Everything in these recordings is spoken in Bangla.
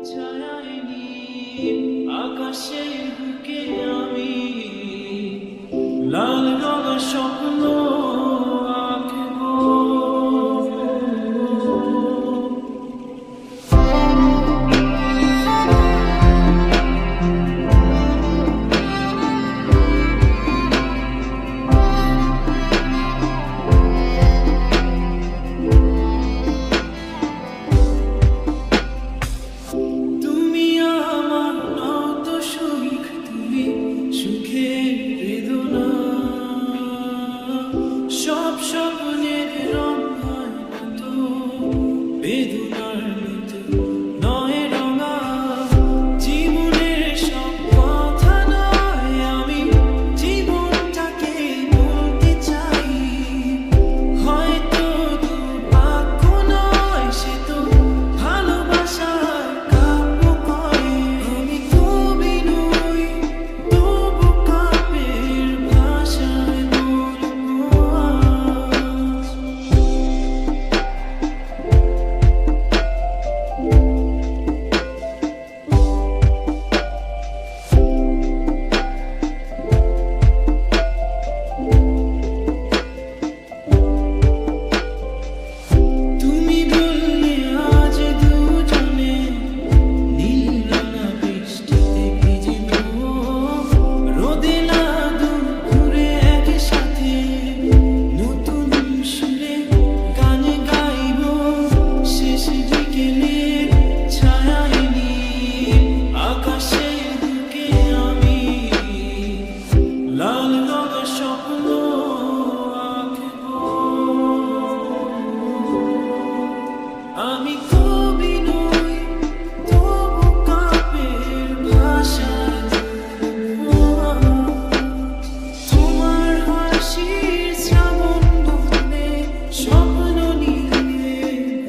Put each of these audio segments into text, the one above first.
ছায়ায় নীল আকাশের বুকে আমি লাল রঙের স্বপ্ন আঁকবো। তুমি আমার নত সুখ, তুমি সুখের বেদনা, সব স্বপ্নের রং হয় তো বেদনার মতো নয় রঙা। জীবনের সব কথা নয়, আমি জীবনটাকে বলতে চাই। হয়তো দুর্ভাগ্য নয়, সে তো ভালোবাসার কাব্য কয়। আমি কবি নই, তবু কাব্যের ভাষায় বলবো আজ। তুমি বললে আজ দুজনে নীল রাঙা বৃষ্টিতে ভিজবো, রোদে না দুপুরে একসাথে নতুন সুরে গান গাইবো। শেষ বিকেলে ছায়ায় নীল আকাশের বুকে আমি লাল রঙের স্বপ্ন আঁকবো। আমি কবি নই, তবু কাব্যের ভাষায় বলবো আজ। তোমার হাসির শ্রাবণ বনে স্বপ্ন নিয়ে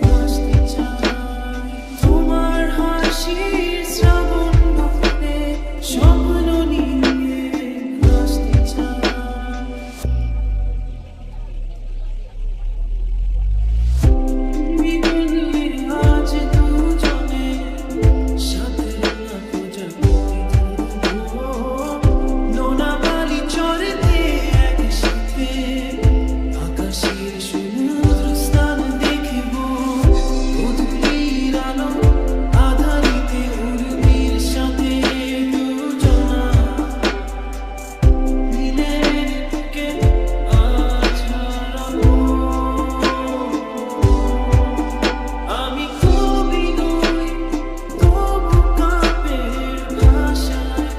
ভাসতে চাই। তোমার হাসির শ্রাবণ বনে স্বপ্ন নিয়ে ভাসতে চাই। তুমি বললে আজ দুজনে সাথে না প্রজাপতি ধরবো, নোনা বালি চড়তে একসাথে আকাশের সমুদ্র স্থান দেখবো। পৃথিবীর আলো আধারিতে উর্মির সাথে দুজনা নীলের বুকে আজ হারাবো। আমি কবি নই, তবু কাব্যের ভাষায়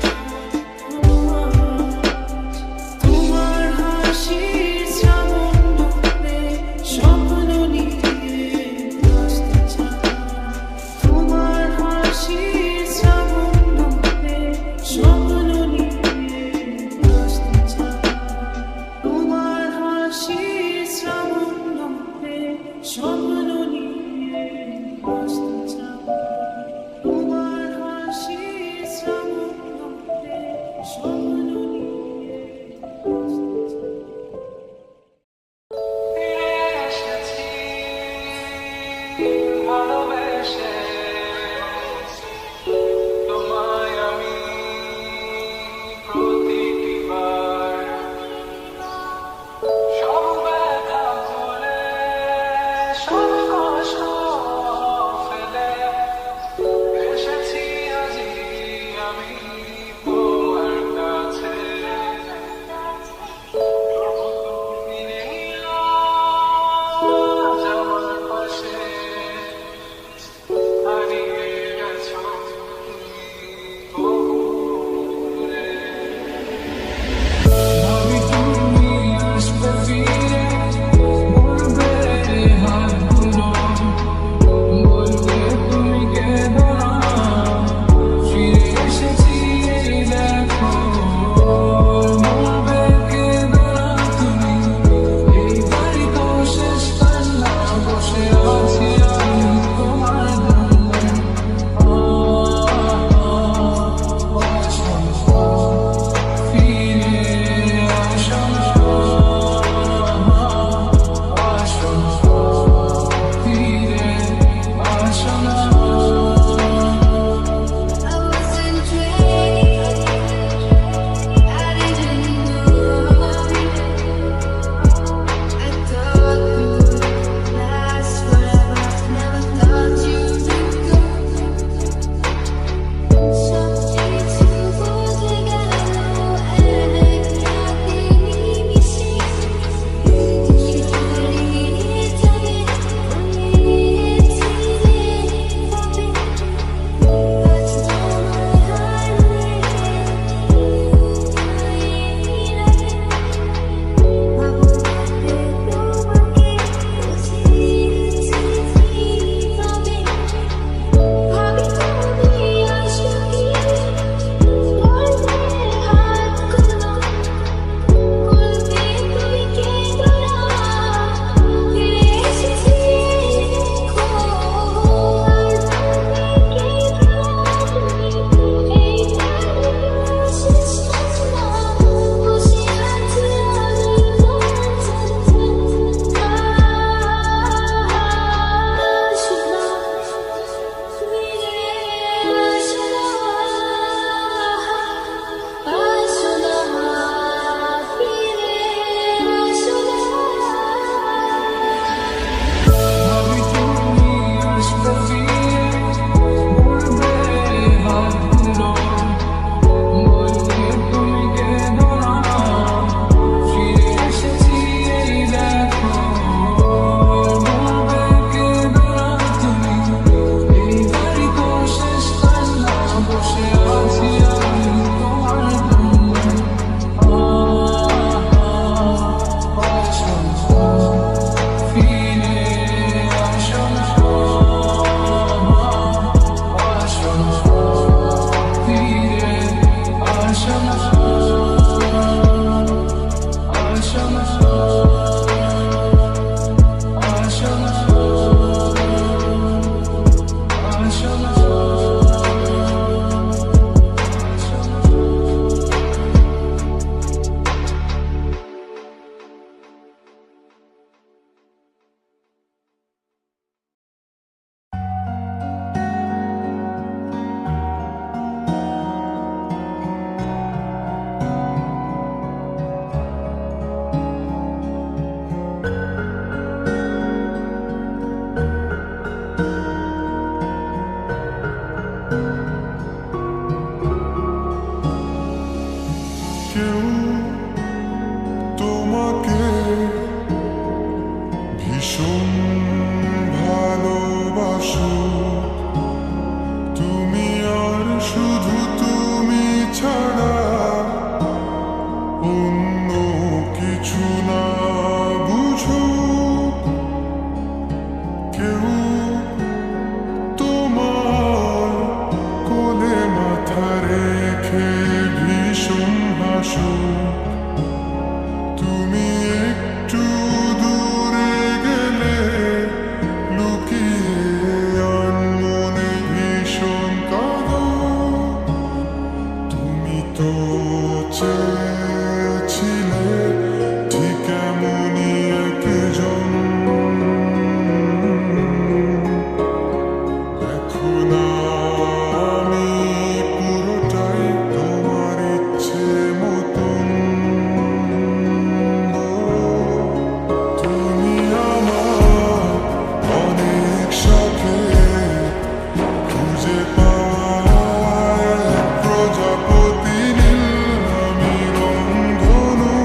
বলবো আজ। তোমার হাসির শ্রাবণ বনে স্বপ্ন নিয়ে ভাসতে চাই। তোমার হাসির শ্রাবণ বনে স্বপ্ন নিয়ে ভাসতে চাই। তোমার হাসির শ্রাবণ বনে স্বপ্ন নিয়ে ভাসতে চাই। তোমার হাসির শ্রাবণ বনে স্বপ্ন নিয়ে ভাসতে চাই। ফিরে এসেছি ভালোবেসে, তোমায় আমি প্রতিটিবার সব ব্যথা ভুলে সব কষ্ট ফেলে এসেছি আজি আমি তোমার কাছে। তবু তুমি নেই আজ আমার পাশে, আসো, তুমি একটু দূরে গেলে লুকিয়ে আনমনে ভীষণ কাঁদো। তুমি তো চেয়েছিলে ঠিক এমনই একজন, দেখো না আমি পুরোটাই তোমার ইচ্ছে মতন। তুমি আমার অনেক শখে খুঁজে পাওয়া এক প্রজাপতি নীল, আমি রংধনু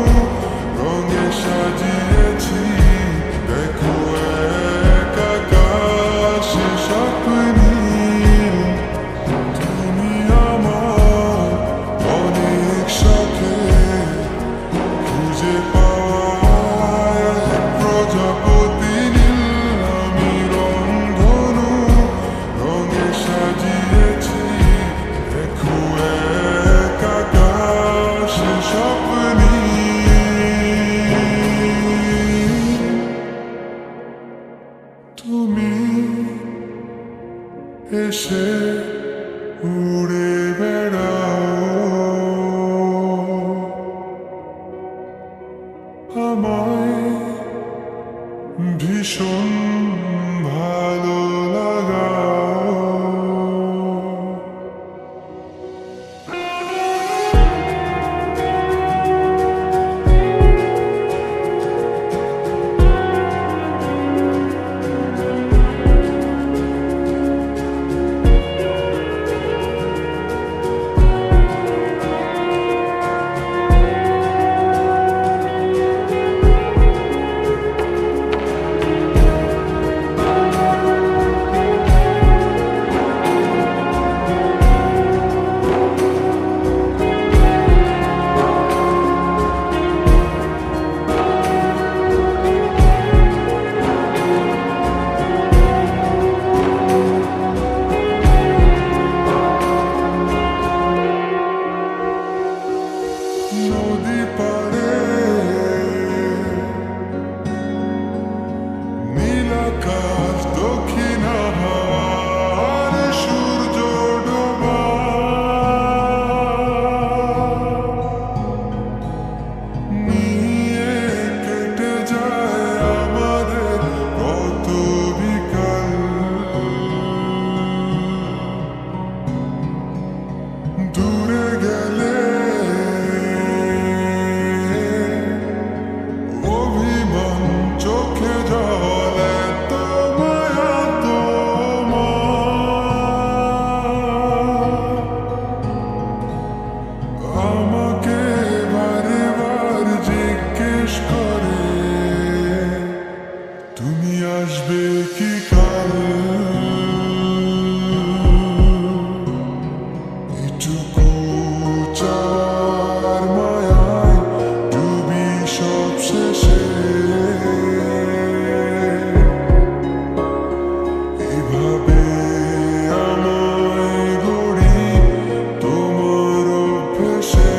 রঙে সাজিয়েছি, দেখো এক আকাশে স্বপ্নী। তুমি আমার অনেক শখে খুঁজে পাওয়া এক প্রজাপতি নীল, আমি রংধনু রঙে সাজিয়েছি, দেখো এক আকাশে স্বপ্নী। তুমি এসে উড়ে বেড়াও, আমায় ভীষণ ভালো লাগাও। নদী পাড়ে নীল আকাশ, দক্ষিণ হাওয়ার সূর্য ডোবা, নিয়ে কেটে যায় আমাদের কত বিকাল। দূরে গেলে অভিমান, চোখে জল, এত মায়া তোমার, আমাকে বারে বার জিজ্ঞেস করে তুমি আসবে কি কাল। এটুকু চাওয়ার মায়ায় ডুবি সব শেষে, এভাবে আমায় গড়ি তোমার অভ্যেসে।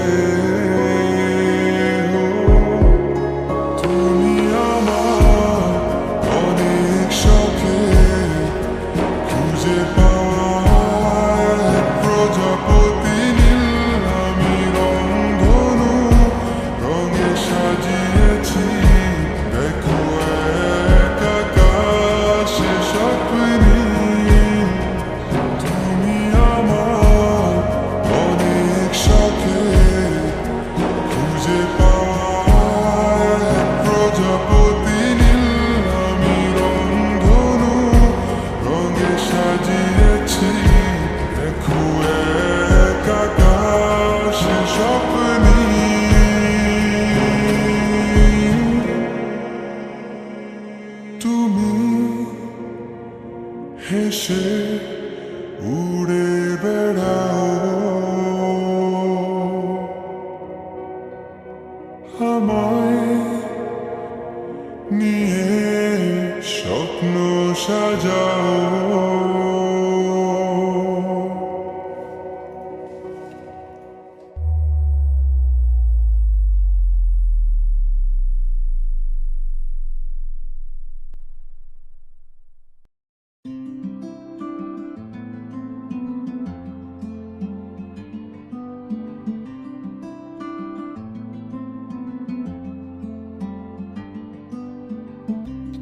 তুমি আমার অনেক শখে খুঁজে পাওয়া এক প্রজাপতি নীল, আমি রংধনু রঙে সাজিয়েছি, দেখো এক আকাশে স্বপ্নী। তুমি আমার অনেক শখে খুঁজে পাওয়া এক প্রজাপতি নীল, আমি রংধনু রঙে সাজিয়েছি, দেখো এক আকাশে স্বপ্নী। তুমি হেসে উড়ে বেড়াও, আমায় নিয়ে স্বপ্ন সাজাও।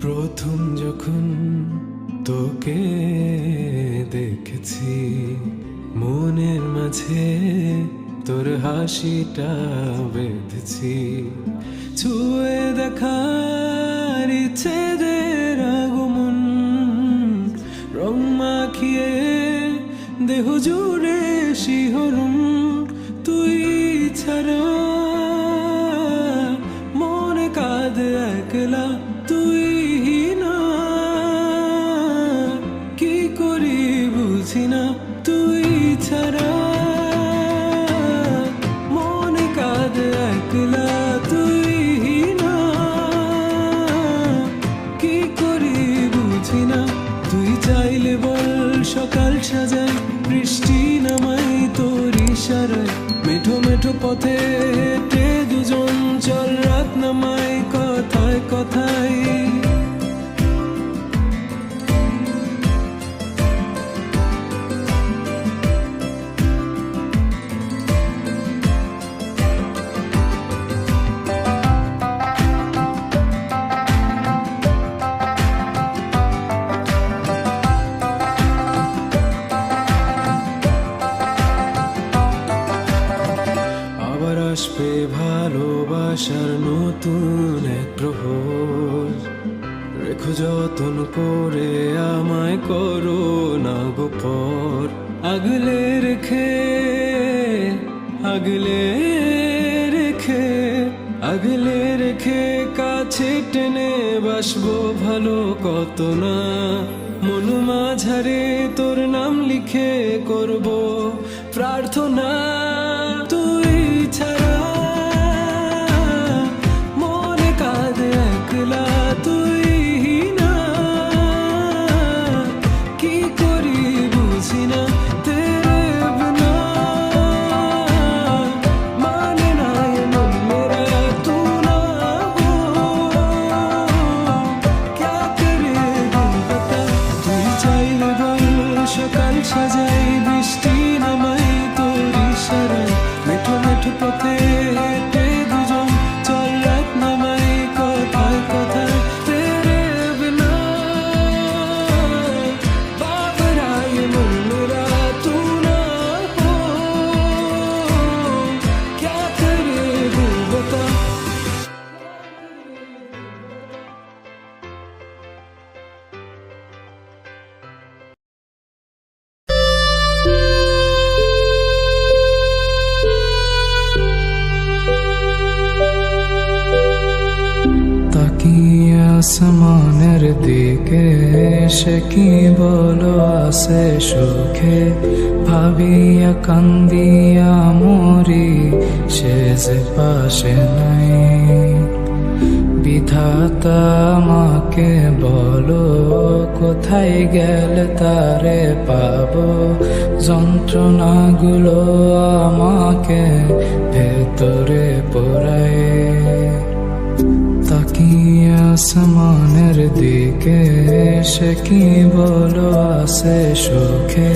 প্রথম যখন তোকে দেখেছি, মনের মাঝে তোর হাসিটা বেঁধেছি। ছুঁয়ে দেখার ইচ্ছেদের আগমন, রং মাখিয়ে দেহ জুড়ে শিহরণ। তুই ছাড়া মনে কাঁদে একলা, তুই না কি করি বুঝি না। তুই ছাড়া মনে কাঁদে একলা, তুই না কি করি বুঝি না। তুই চাইলে বল সকাল সাজাই, বৃষ্টি নামাই তোর ইশারায়। মেঠো মেঠো পথে হেঁটে দুজন চল, রাত নামাই কথায় কথায়। আবার আসবে ভালোবাসার নতুন এক প্রহর, রেখো যতন করে আমায় করো না গোপর। আগলে রেখে আগলে রেখে আগলে রেখে কাছে টেনে বাসবো ভালো কত না। মন মাঝারে তোর নাম লিখে করব প্রার্থনা। তুই ছাড়া মনে কাঁদে একলা, তুই না কি করি বুঝি না। তেরে বিনা মানে না ये मन मेरा, तू ना हो क्या करे दिल बता। তুই চাইলে বল সকাল সাজাই, বৃষ্টি নামাই তোর ইশারায়। মেঠো মেঠো পথে হেঁটে দুজন চল, রাত নামাই কথায় কথায়। তেরে বিনা বাবরা ये मन मेरा, तू ना हो क्या करे दिल बता। তাকিয়ে আসমানের দিকে সে কি বলো আসে সুখে, ভাবিয়া কান্দিয়া মরি সে যে পাশে নাই। বিধাতা আমাকে বলো কোথায় গেলে তারে পাবো, যন্ত্রণাগুলো আমাকে ভেতরে পোড়ায়। তাকিয়ে আসমানের দিকে সে কি বলো আসে সুখে,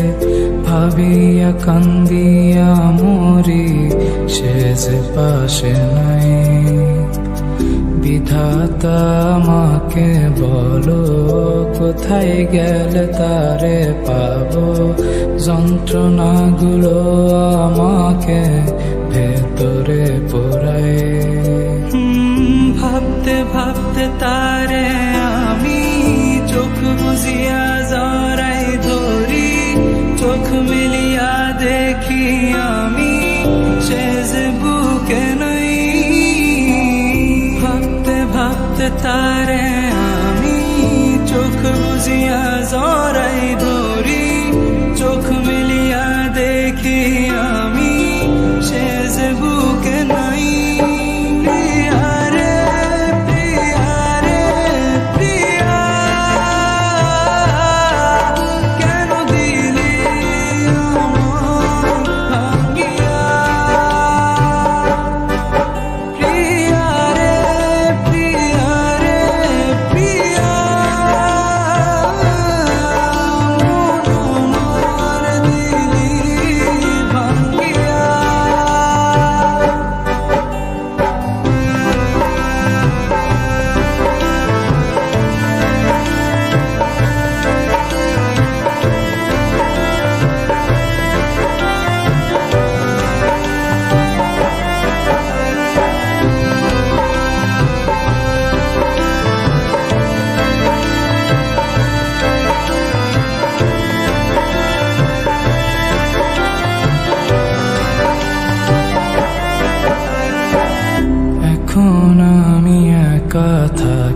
ভাবিয়া কান্দিয়া মরি সে যে পাশে নাই। বিধাতা আমাকে বলো কোথায় গেলে তারে পাবো, যন্ত্রণাগুলো আমাকে ভেতরে পোড়ায়। ভাবতে ভাবতে তারে আমি চোখ বুঝিয়া জড়াই ধরি, চোখ মিলিয়া দেখি আমি সে যে বুকে নাই। ভাবতে ভাবতে তারে আমি চোখ বুঝিয়া জড়াই ধরি, চোখ মিলিয়া দেখি আমি সে যে বুকে নাই।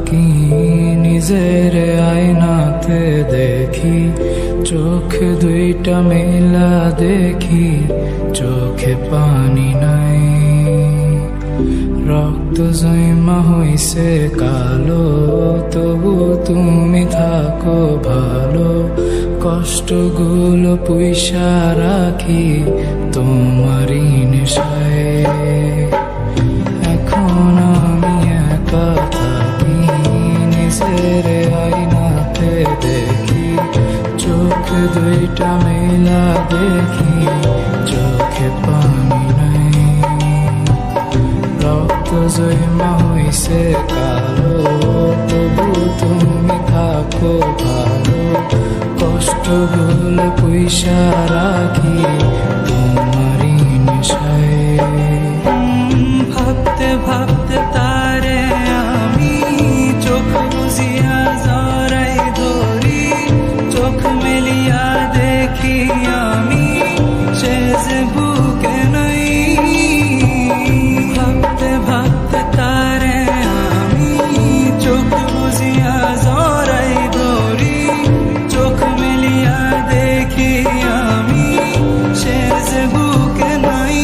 থাকি, নিজের আয়নাতে দেখি, চোখ দুইটা মেলা দেখি, চোখে পানি নাই। রক্ত জমা হইছে কালো, তবু তুমি থাকো ভালো। কষ্টগুলো পুইসা রাখি তোমারই নেশায়। এখন আমি একা থাকি, নিজের আয়নাতে দেখি, চোখ দুইটা মেলা দেখি, চোখে পানি নাই। রক্ত জমা হইছে কালো, তবু তুমি থাকো ভালো। কষ্টগুলো পুইসা রাখি তোমারই নেশায়। ভাবতে ভাবতে তারে আমি চোখ বুঝিয়া জড়াই ধরি, চোখ মেলিয়া দেখি আমি সে যে বুকে নাই। ভাবতে ভাবতে তারে আমি চোখ বুঝিয়া জড়াই ধরি, চোখ মেলিয়া দেখি আমি সে যে বুকে নাই।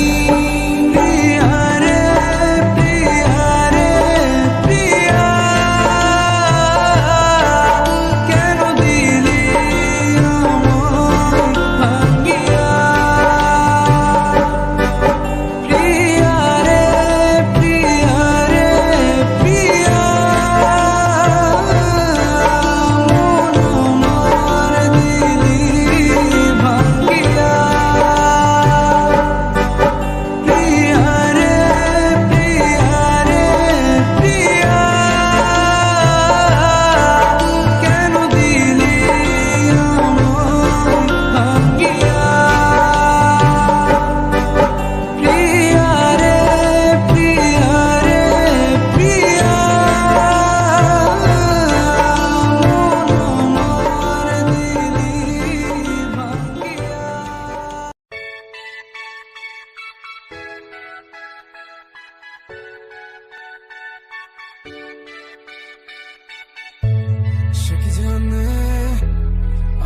সে কি জানে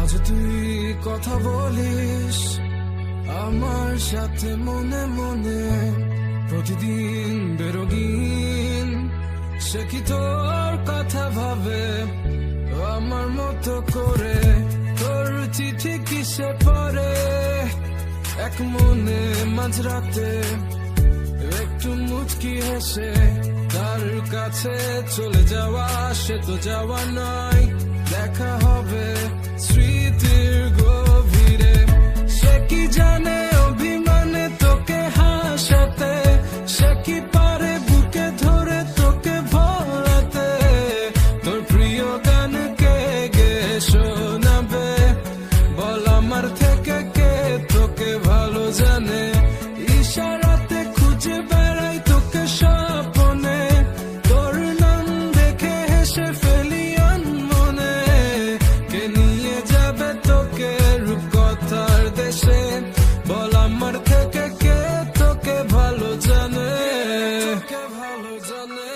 আজ তুই কথা বলিস আমার সাথে মনে মনে, প্রতিদিন বেরোগিন। সে কি তোর কথা ভাবে আমার মতো করে, তোর চিঠি কিসে পড়ে এক মনে মাঝরাতে, একটু মুচকি হেসে তার কাছে চলে যাওয়া। সে তো যাওয়া নয়, দেখা হবে স্মৃতির গভীরে। সে কি জানে অভিমানে তোকে হাসাতে, সে কি পারে বুকে ধরে তোকে ভোলাতে, তোর প্রিয় গানকে গে শোনাবে। বল আমার থেকে কে তোকে ভালো জানে, ইশারাতে খুঁজে বেড়াই তোকে স্বপ্নে, তোর নাম দেখে হেসে ফেলি মনে। কে নিয়ে যাবে তোকে রূপকথার দেশে, বল আমার থেকে কে তোকে ভালো জানে, তোকে ভালো জানে।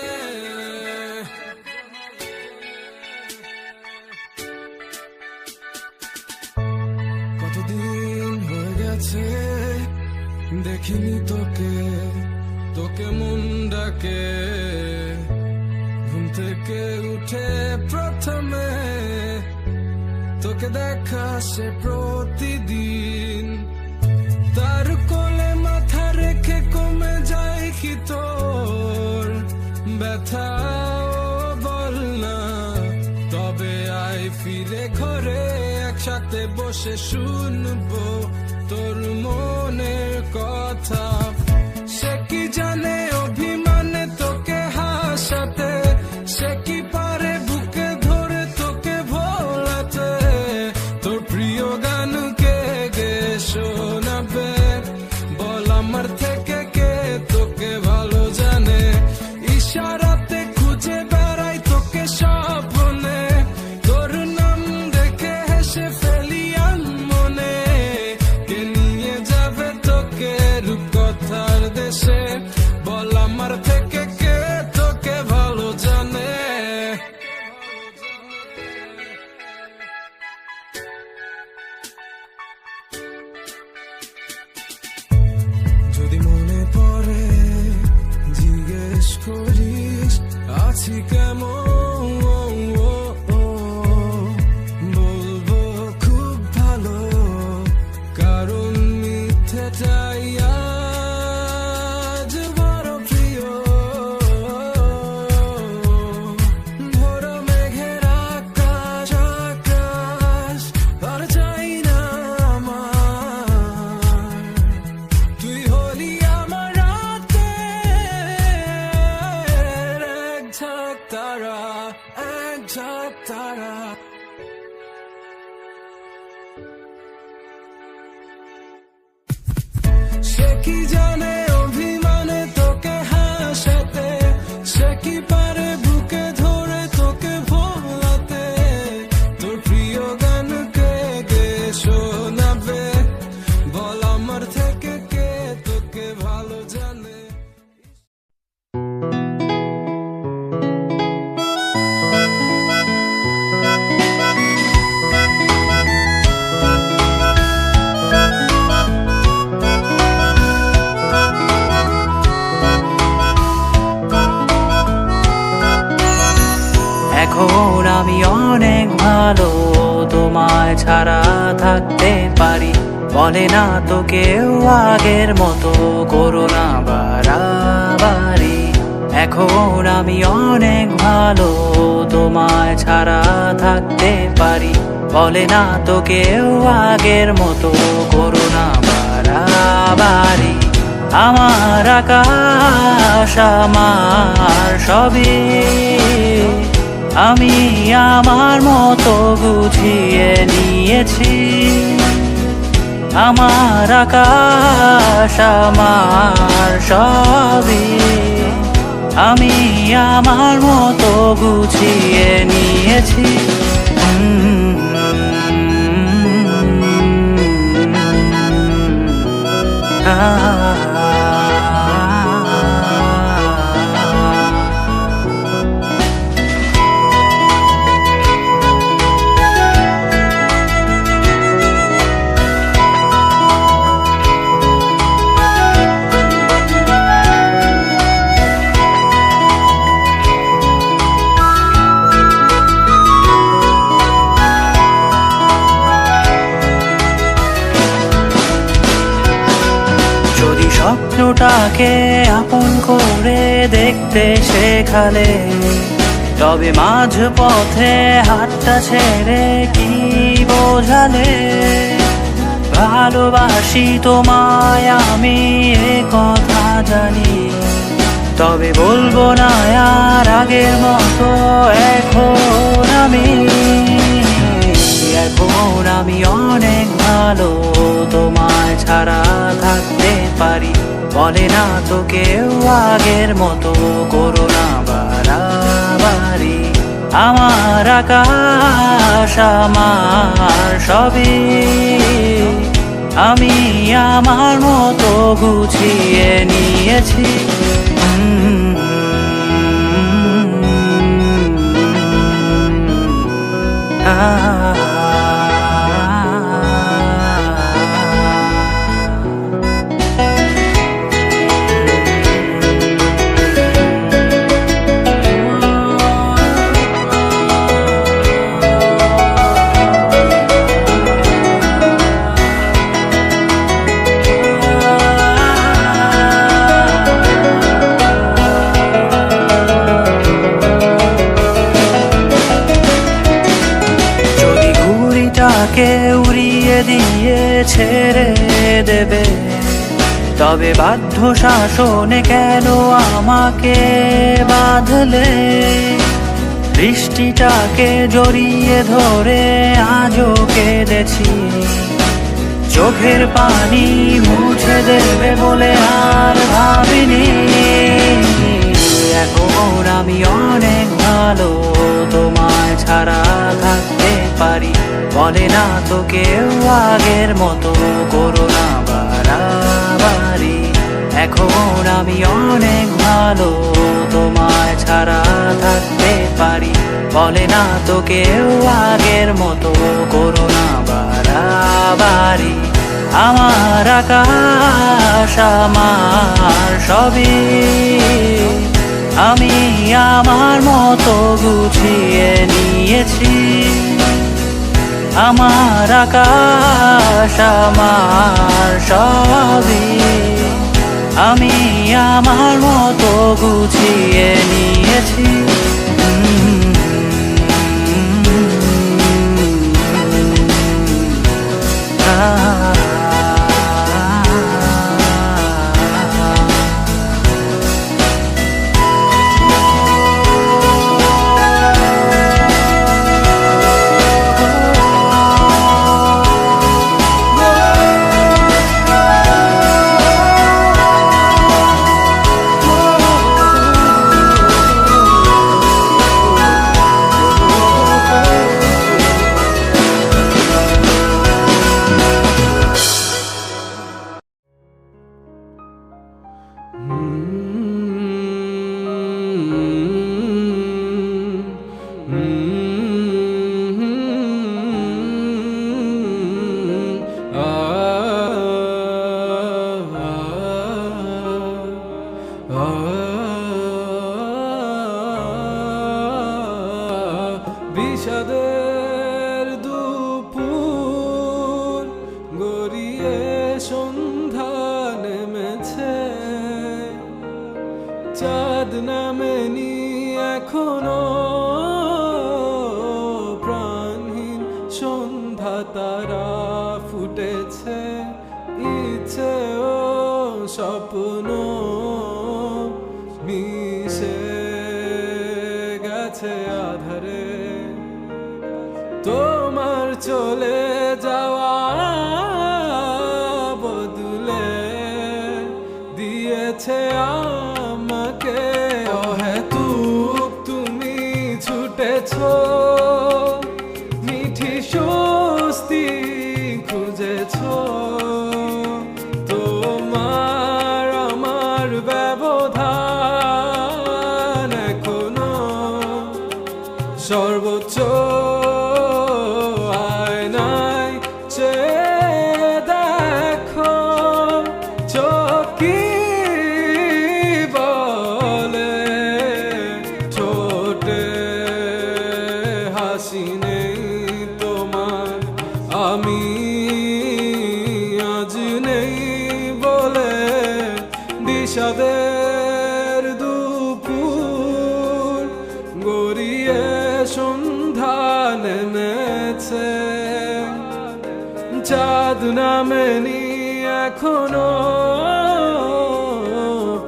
কতদিন হয়ে গেছে দেখিনি তোকে, তোকে মন ডাকে। ঘুম থেকে উঠে প্রথমে তোকে দেখা সে প্রতিদিন, তার কোলে মাথা রেখে কমে যায় কি তোর ব্যথা। বল না তবে আয় ফিরে ঘরে, একসাথে বসে শুনবো তোর মনের কথা। সে কি জানে অভিমানে তোকে হাসাতে, সে কি পারে বুকে ধরে তোকে ভোলাতে, তোর প্রিয় গানকে গে শোনাবে। বল আমার থেকে কে তোকে ভালো জানে, ইশারাতে খুঁজে বেড়াই তোকে স্বপ্নে, তোর নাম দেখে হেসে ফেলি মনে। কে নিয়ে যাবে তোকে রূপকথা করিস আছি কেমন, বলবো খুব ভালো, কারণ মিথ্যেটাই আজ বড় প্রিয়। ভোর মেঘের আকাশ আকাশ আর চাই না আমার, তুই হলি আমার রাতের এক ঝাঁক তারা, এক ঝাঁক তারা। সে কি জানে অভিমানে তোকে হাসাতে, সে কি পারে বুকে ধরে তোকে ভোলাতে, তোর প্রিয় গানকে গে শোনাবে, বল আমার থেকে কে তোকে ভালো জানে। এখন আমি অনেক ভালো, তোমায় ছাড়া থাকতে পারি, বলে না তো কেউ আগের মতো করো না বাড়াবাড়ি। এখন আমি অনেক ভালো, তোমায় ছাড়া থাকতে পারি, বলে না তো কেউ আগের মতো করো না বাড়াবাড়ি। আমার আকাশ আমার সবই, আমি আমার মতো গুছিয়ে নিয়েছি। আমার আকাশ আমার সবই, আমি আমার মতো গুছিয়ে নিয়েছি। যদি স্বপ্নটাকে আপন করে দেখতে শেখালে, তবে মাঝ পথে হাতটা ছেড়ে কি বোঝালে। ভালোবাসি তোমায় আমি এ কথা জানি, তবে বলবো না আর আগের মতো এখন আমি। এখন আমি অনেক ভালো, তোমায় ছাড়া থাকতে পারি, বলে না তো কেউ আগের মতো করো না বাড়াবাড়ি। আমার আকাশ আমার সবই, আমি আমার মতো গুছিয়ে নিয়েছি। কে উড়িয়ে দিয়ে ছেড়ে দেবে, তবে বাধ্য শাসনে কেন আমাকে বাঁধলে। বৃষ্টিটাকে জড়িয়ে ধরে আজও কেঁদেছি, চোখের পানি মুছে দেবে বলে আর ভাবিনি। এখন আমি অনেক ভালো, তোমায় ছাড়া থাকতে পারি, বলে না তো কেউ আগের মতো করো না বাড়াবাড়ি। এখন আমি অনেক ভালো, তোমায় ছাড়া থাকতে পারি, বলে না তো কেউ আগের মতো করো না বাড়াবাড়ি। আমার আকাশ আমার সবই, আমি আমার মতো গুছিয়ে নিয়েছি। আমার আকাশ আমার সবই, আমি আমার মতো গুছিয়ে নিয়েছি। বিষাদের দুপুর গড়িয়ে সন্ধ্যা নেমেছে, চাঁদ নামেনি এখনো, প্রাণহীন সন্ধ্যা তারা ফুটেছে, ইচ্ছে ও স্বপ্ন মিশে গেছে আধারে। তোমার চলে যাওয়া বদলে দিয়েছে আমাকে অহেতুক তুমি ছুটেছো, মিঠি স্বস্তি খুঁজেছো। তোমার আমার ব্যবধান এখনো সর্বোচ্চ আয়নায় চেয়ে দেখো, চোখ কি বলে, ঠোঁটে হাসি নেই তোমার, আমি আজ নেই বলে। বিষাদের দুপুর গড়িয়ে সন্ধ্যা নেমেছে, চাঁদ নামেনি এখনো,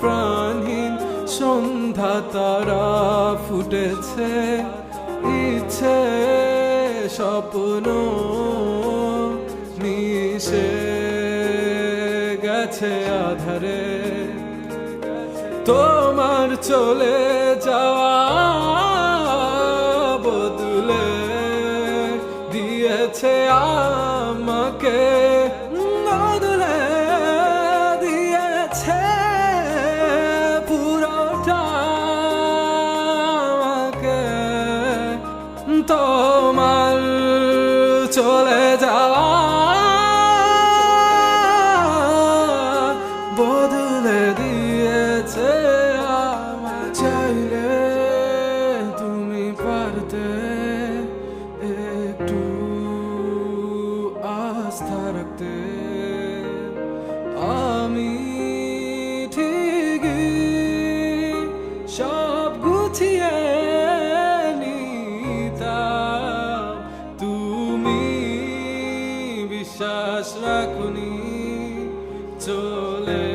প্রাণহীন সন্ধ্যা তারা ফুটেছে, ইচ্ছে স্বপ্ন মিশে গেছে আধারে। তোমার চলে যাওয়া বদলে দিয়েছে আমাকে, বদলে দিয়েছে পুরোটা আমাকে। তোমার চলে যাওয়া বদলে দিয়েছে আমায়। চাইলে তুমি পারতে একটু আস্থা রাখতে, আমি ঠিকই সব গুছিয়ে নিতাম, তুমি বিশ্বাস রাখুনি, চলে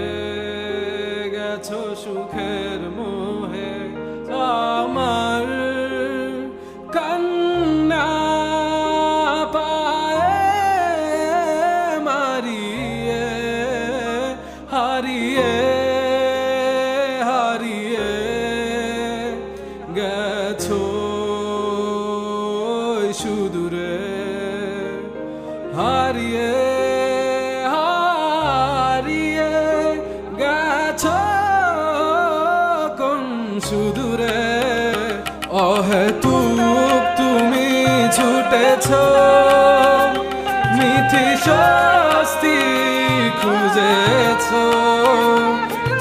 গেছো সুখের মোহে। আমার কান্না পায়ে মারিয়ে হারিয়ে হারিয়ে গেছো সুদূরে, হারিয়ে হারিয়ে গেছো কোন সুদূরে। অহেতুক তুমি ছুটেছো, মিঠি স্বস্তি খুঁজেছো,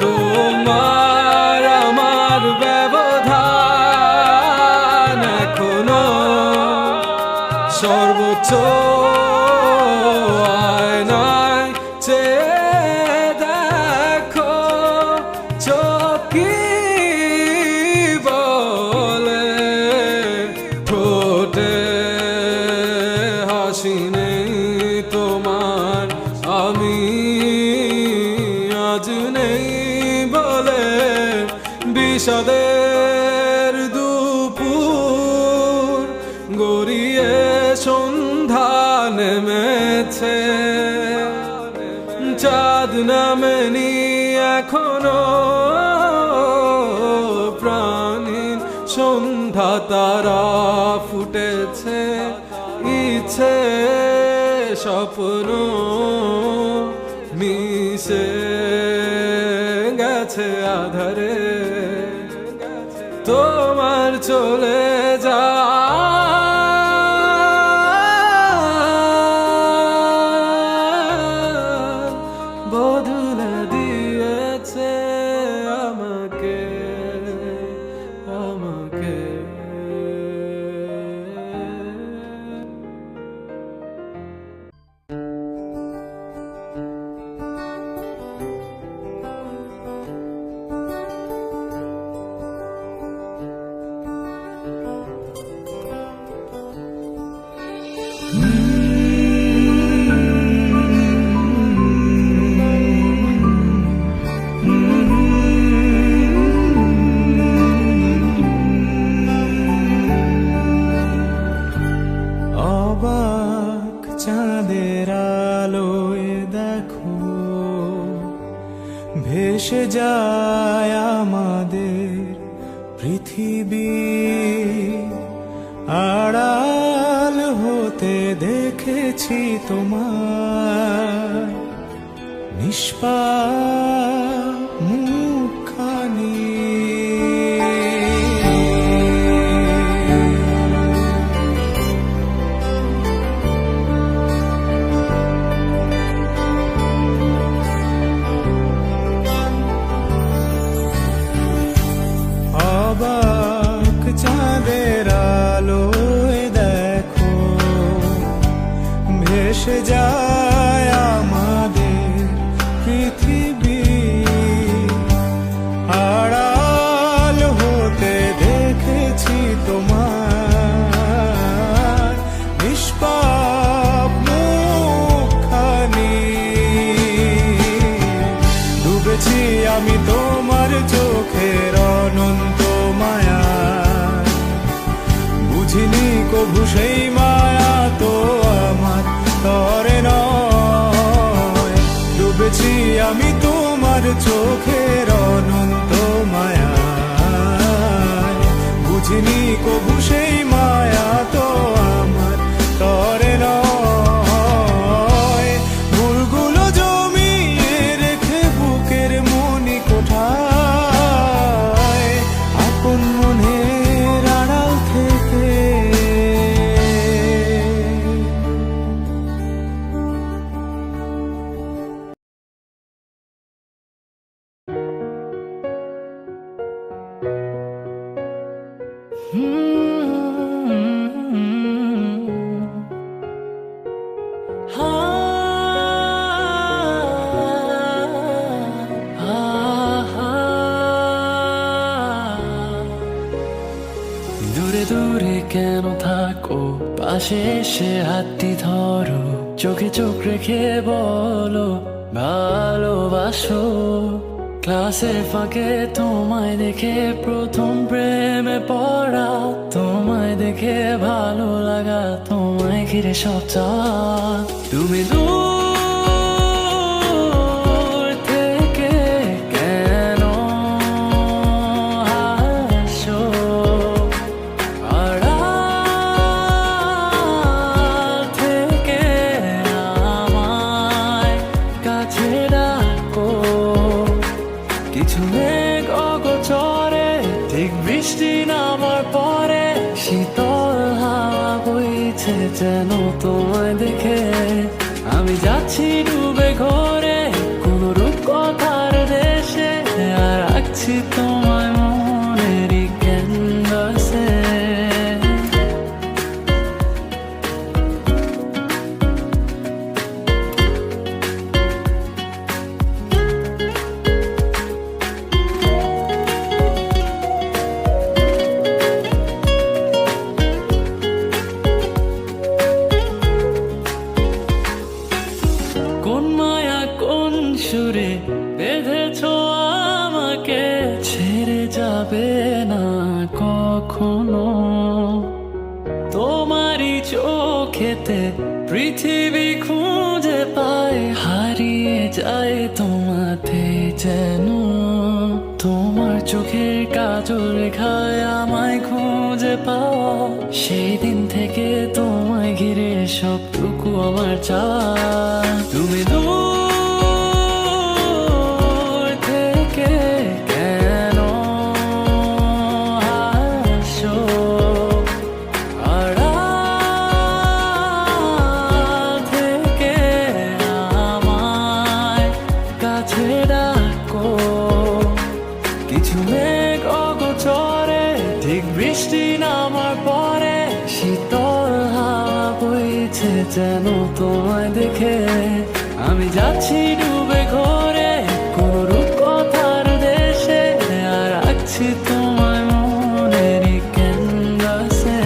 তোমার আমার তো আয়নায় চেয়ে দেখো চোখ কি বলে, ঠোঁটে হাসি নেই তোমার, আমি আজ নেই বলে। বিষাদের দুপুর গড়িয়ে সন্ধ্যা নেমেছে, চাঁদ নামেনি এখনো, প্রাণীর সন্ধ্যা তারা ফুটেছে। ইচ্ছে স্বপ্ন মিশে গেছে আধারে, তোমার চলে যা বদলে দিয়েছে আমাকে, আমাকে। অবাক চাঁদের আলোয় দেখো ভেসে যায় আমাদের পৃথিবী, আড়াল হতে দেখেছি তোমার নিষ্পাপ মুখখানি। অবাক চাঁদের আলোয় দেখো ভেসে যায় আমাদের পৃথিবী, আড়াল হতে দেখেছি তোমার নিষ্পাপ মুখখানি। ডুবেছি আমি তোমার চোখের অনন্ত মায়া, বুঝিনি কভু সেই মায়া তো আমার তরে নয়। ডুবেছি আমি তোমার চোখের অনন্ত মায়া, বুঝিনি কভু সেই মায়া তো আমার তরে নয়। ভুলগুলো জমিয়ে রেখে বুকের মনি কোঠায়, আপন মনের আড়াল থেকে দূরে দূরে কেন থাকো, পাশে এসে হাতটি ধরো, চোখে চোখ রেখে বলো ভালোবাসো। ক্লাসের ফাঁকে তোমায় দেখে প্রথম প্রেমে পড়া, তোমায় দেখে ভালো লাগা, তোমায় ঘিরে সব চাওয়া। তুমি দূর থেকে কেন আসো, আড়াল থেকে আমায় কাছে ডাকো। কিছু মেঘ অগোচরে ঠিক বৃষ্টি নামার পরে শীতল হাওয়া বইছে যেন তোমায় দেখে। আমি যাচ্ছি ডুবে ঘরে কোন রূপকথার দেশে, আর রাখছি তোমায় মনেরই ক্যানভাসে। কোন মায়া কোন সুরে বেঁধেছ আমাকে, ছেড়ে যাবে না কখনো। তোমারই চোখেতে পৃথিবী খুঁজে পায়, হারিয়ে যায় তোমাতে যেন। তোমার চোখের কাজল রেখায় আমায় খুঁজে পাওয়া, সেই দিন থেকে তোমায় ঘিরে সবটুকু আমার চাওয়া। তুমি দূর থেকে কেন আসো, আড়াল থেকে আমায় কাছে ডাকো। কিছু মেঘ অগোচরে ঠিক বৃষ্টি নামার পরে, শীতল হাওয়া বইছে যেন তোমায় দেখে। আমি যাচ্ছি ডুবে ঘরে কোন রূপকথার দেশে, আর রাখছি তোমায় মনের ক্যানভাসে।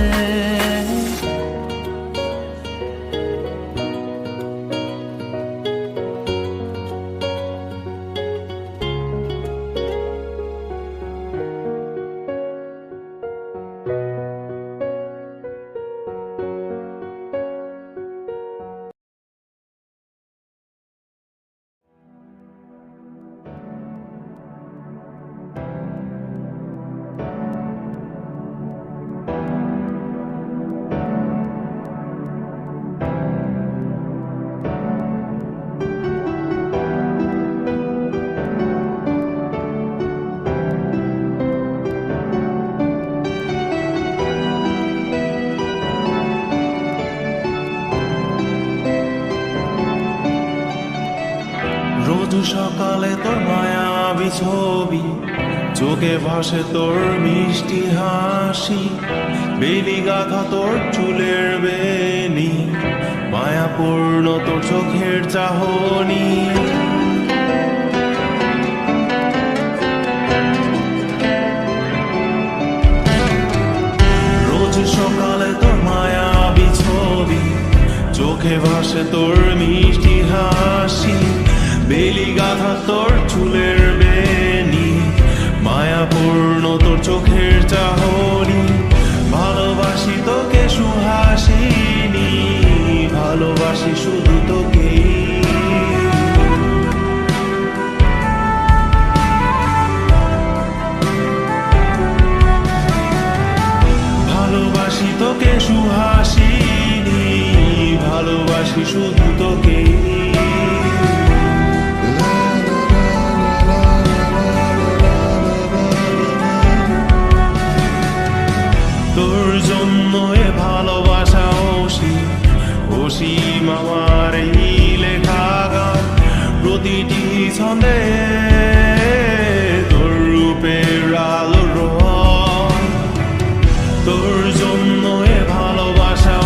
রোজ সকালে তোর মায়াবী ছবি, চোখে ভাসে তোর মিষ্টি হাসি, বেলি গাথা তোর চুলের বেনি, মায়াপূর্ণ তোর চোখের চাহনি। রোজ সকালে তোর মায়াবী ছবি, চোখে ভাসে তোর মিষ্টি হাসি, বেলি গাথা তোর চুলের বেনি, মায়াপূর্ণ তোর চোখের চাহনি। ভালোবাসি তোকে সুহাসিনী, ভালোবাসি শুধু তোকে। ভালোবাসি তোকে সুহাসিনী, ভালোবাসি শুধু তোকে। তোর জন্য এ ভালোবাসা অসীম আমার এই লেখা গান, প্রতিটি ছন্দে তোর রূপের আলোর রং। তোর জন্য এ ভালোবাসা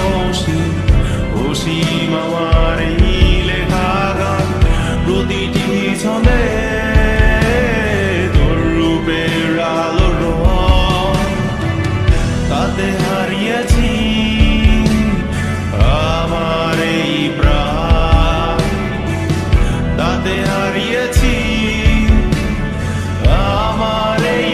অসীম আমার এই লেখা গান, প্রতিটি ছন্দে তোর রূপের আলোর রং। তাতে হারিয়েছি আমার এই প্রাণ, তাতে হারিয়েছি আমার এই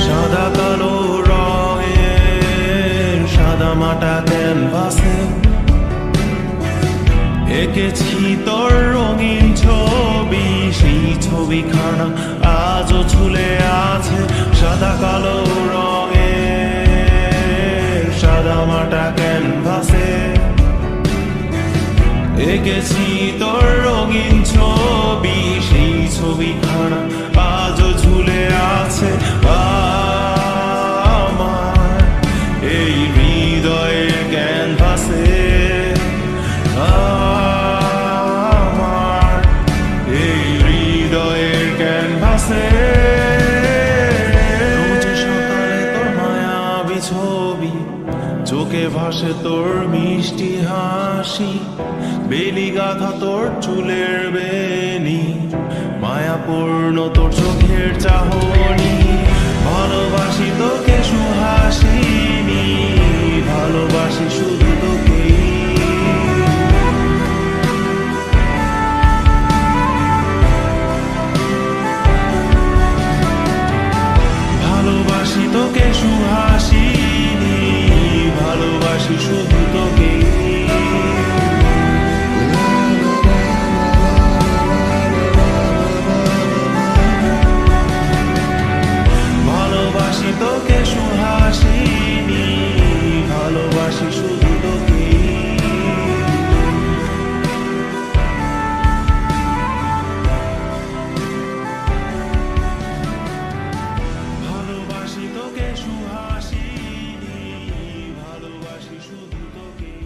সাদা কালো রঙের সাদামাটা ক্যানভাসে এঁকেছি তোর রঙিন ছবি, সেই ছবিখানা আজও ঝুলে আছে। সাদা কালো রঙের সাদামাটা ক্যানভাসে এঁকেছি তোর রঙিন ছবি, সেই ছবিখানা আজও ঝুলে আছে আমার এই হৃদয়ের ক্যানভাসে। আমার এই হৃদয়ের ক্যানভাসে। রোজ সকালে তোর মায়াবী ছবি, চোখে ভাসে তোর মিষ্টি হাসি, বেলি গাথা তোর চুলের বেনি, মায়াপূর্ণ তোর চোখের চাহনি। ভালোবাসি তোকে সুহাসিনী, ভালোবাসি শুধু তোকেই। ভালোবাসি তোকে সুহাসিনী, ভালোবাসি শুধু তোকেই। ভালোবাসি তোকে সুহাসিনী, ভালোবাসি শুধু তোকেই। ভালোবাসি তোকে সুহাসিনী, ভালোবাসি শুধু তোকেই।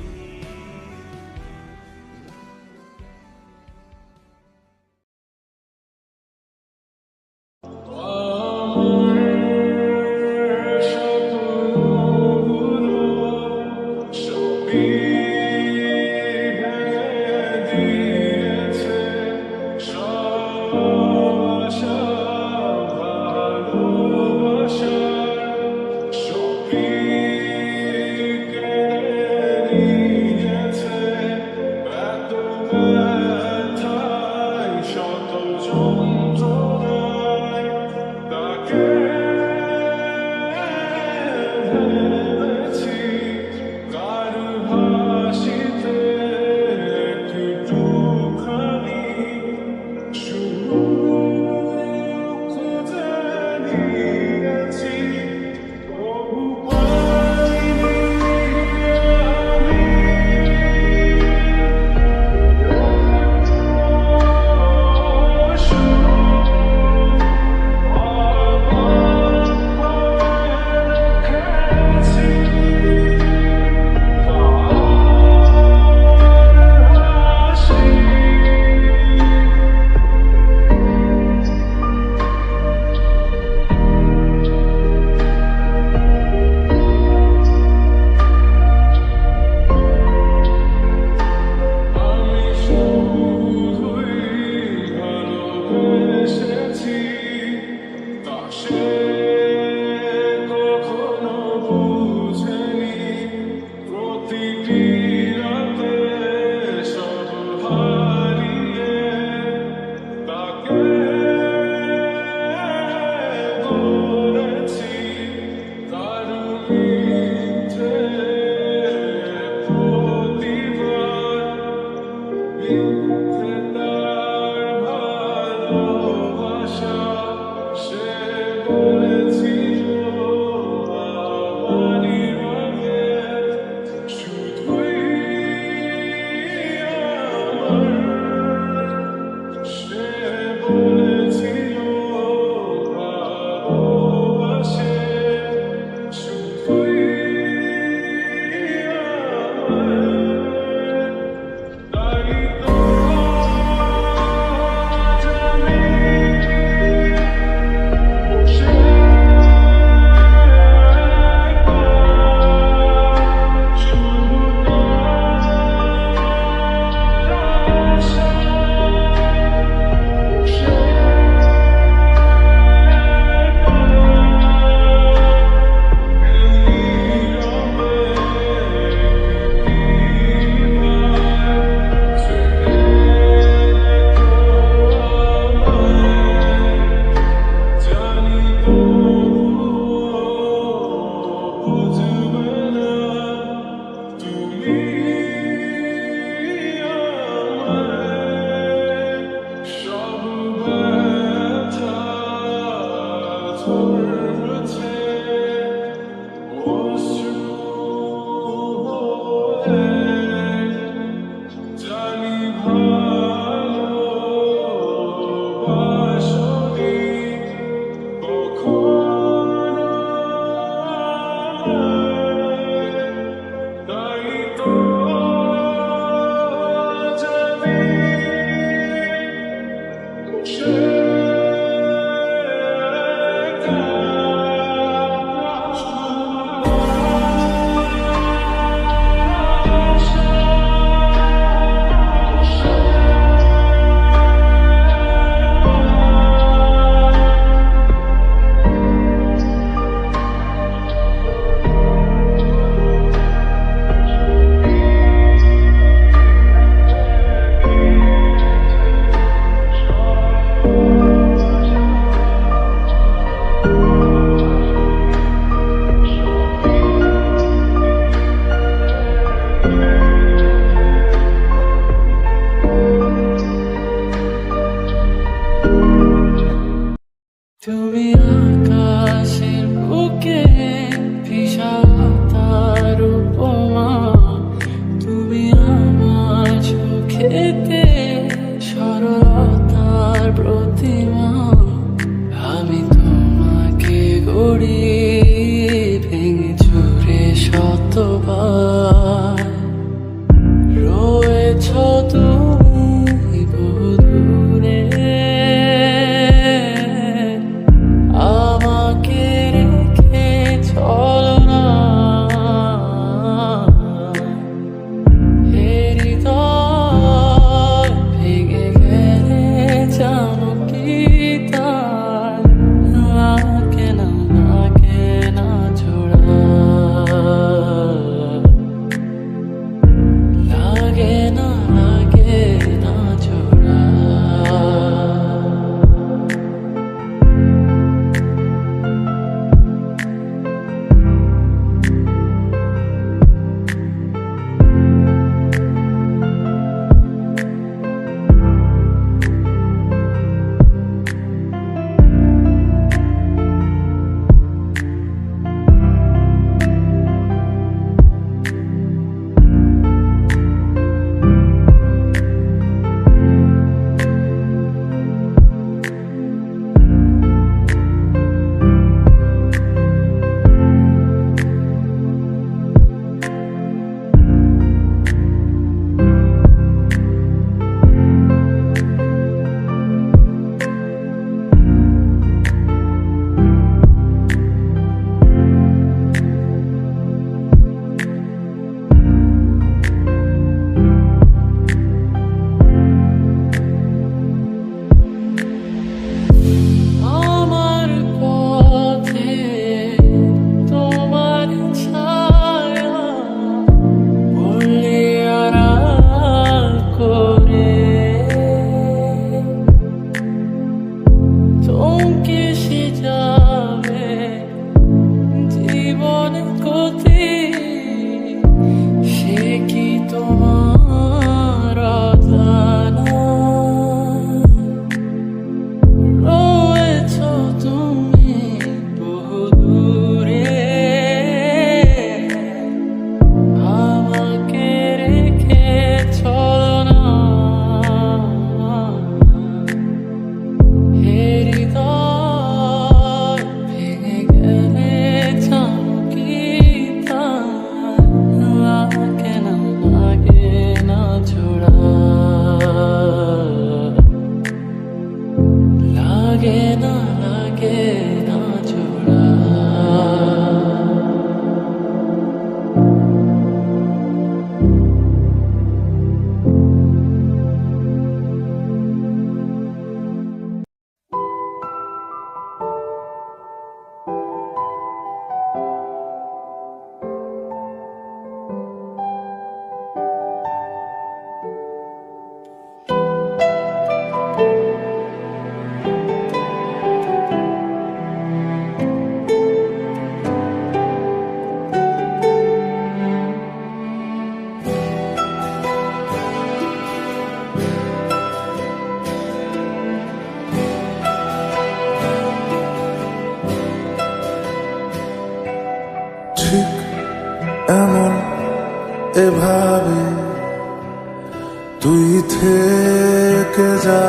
তুই থেকে যা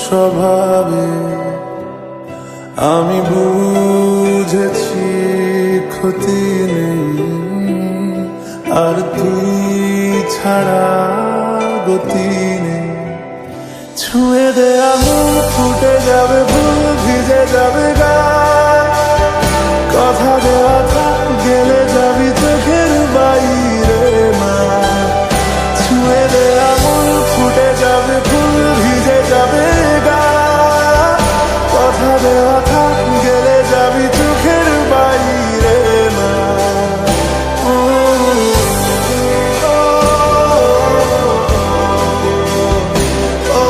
স্বভাবে আমি বুঝেছি ক্ষতি নেই আর তুই ছাড়া গতি নেই ছুঁয়ে দে আঙুল ফুটে যাবে ফুল ভিজে যাবে গা কথা দেওয়া থাক গেলে যাবি চোখের বাইরে মা ছুঁয়ে দে আঙুল ফুটে যাবে ফুল ভিজে যাবে গা কথা দেওয়া থাক গেলে যাবি চোখের বাইরে মা ও, ও, ও, ও,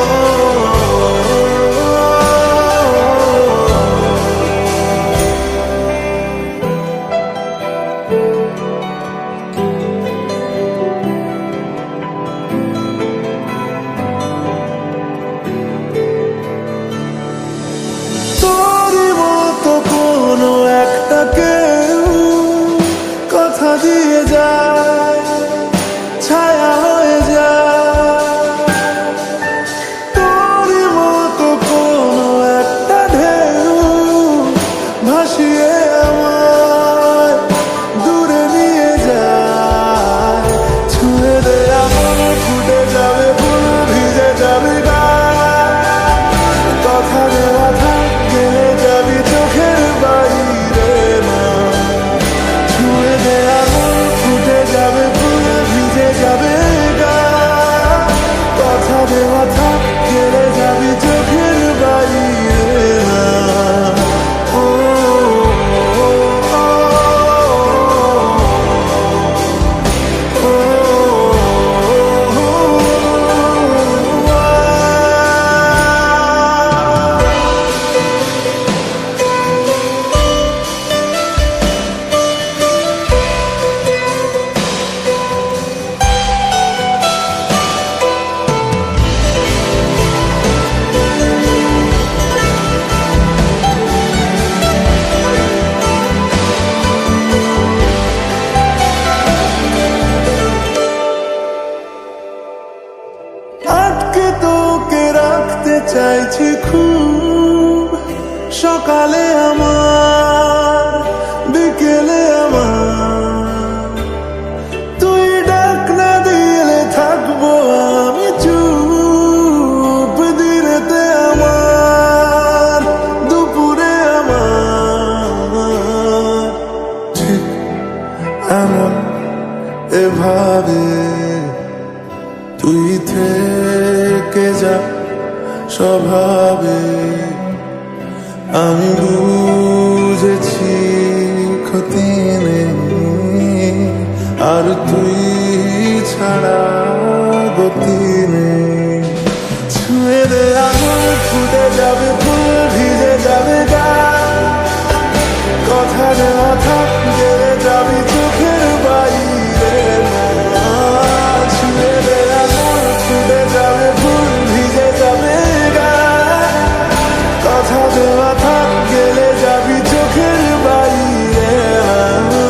তোরই মতো কোনো একটা কেউ কথা দিয়ে যায় ছায়া হয়ে যায় তোরই মতো কোনো একটা ঢেউ ভাসিয়ে আমায় দূরে নিয়ে যায় ছুঁয়ে দে আমার ফুটে যাবে ফুল ভিজে যাবে গা কথা দেওয়া থাক গেলে যাবি চোখের বাইরে মা ছুঁয়ে দে আঙুল ফুটে যাবে ফুল ভিজে যাবে গা কথা দেওয়া থাক গেলে যাবি চোখের বাইরে মা ও, ও, ও, ও, আটকে তোকে রাখতে চাইছি খুব সকালে আমার বিকেলে আমার তুই ডাক না দিলে থাকবো আমি চুপ দিনেতে আমার দুপুরে আমার ঠিক এমন এভাবে তুই থেকে যা স্বভাবে আমি বুঝেছি ক্ষতি নেই আর তুই ছাড়া গতি নেই ছুঁয়ে দে আঙুল ফুটে যাবে ফুল ভিজে যাবে গা কথা দেওয়া থাক গেলে যাবি চোখের বাইরে মা ছুঁয়ে দে আঙুল ফুটে যাবে ফুল ভিজে যাবে গা কথা দেওয়া থাক গেলে যাবি চোখের বাইরে মা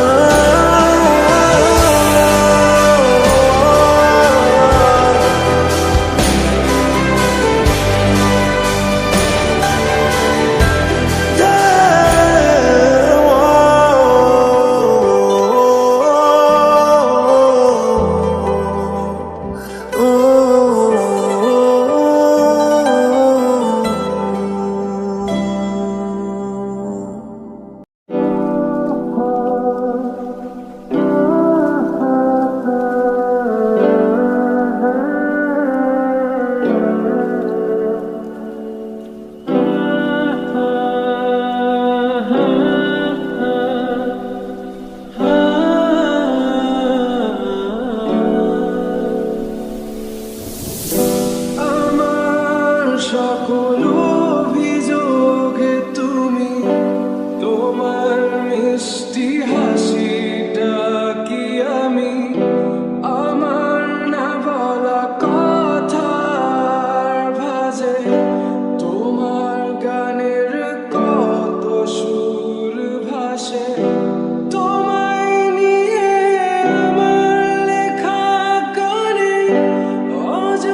অজানা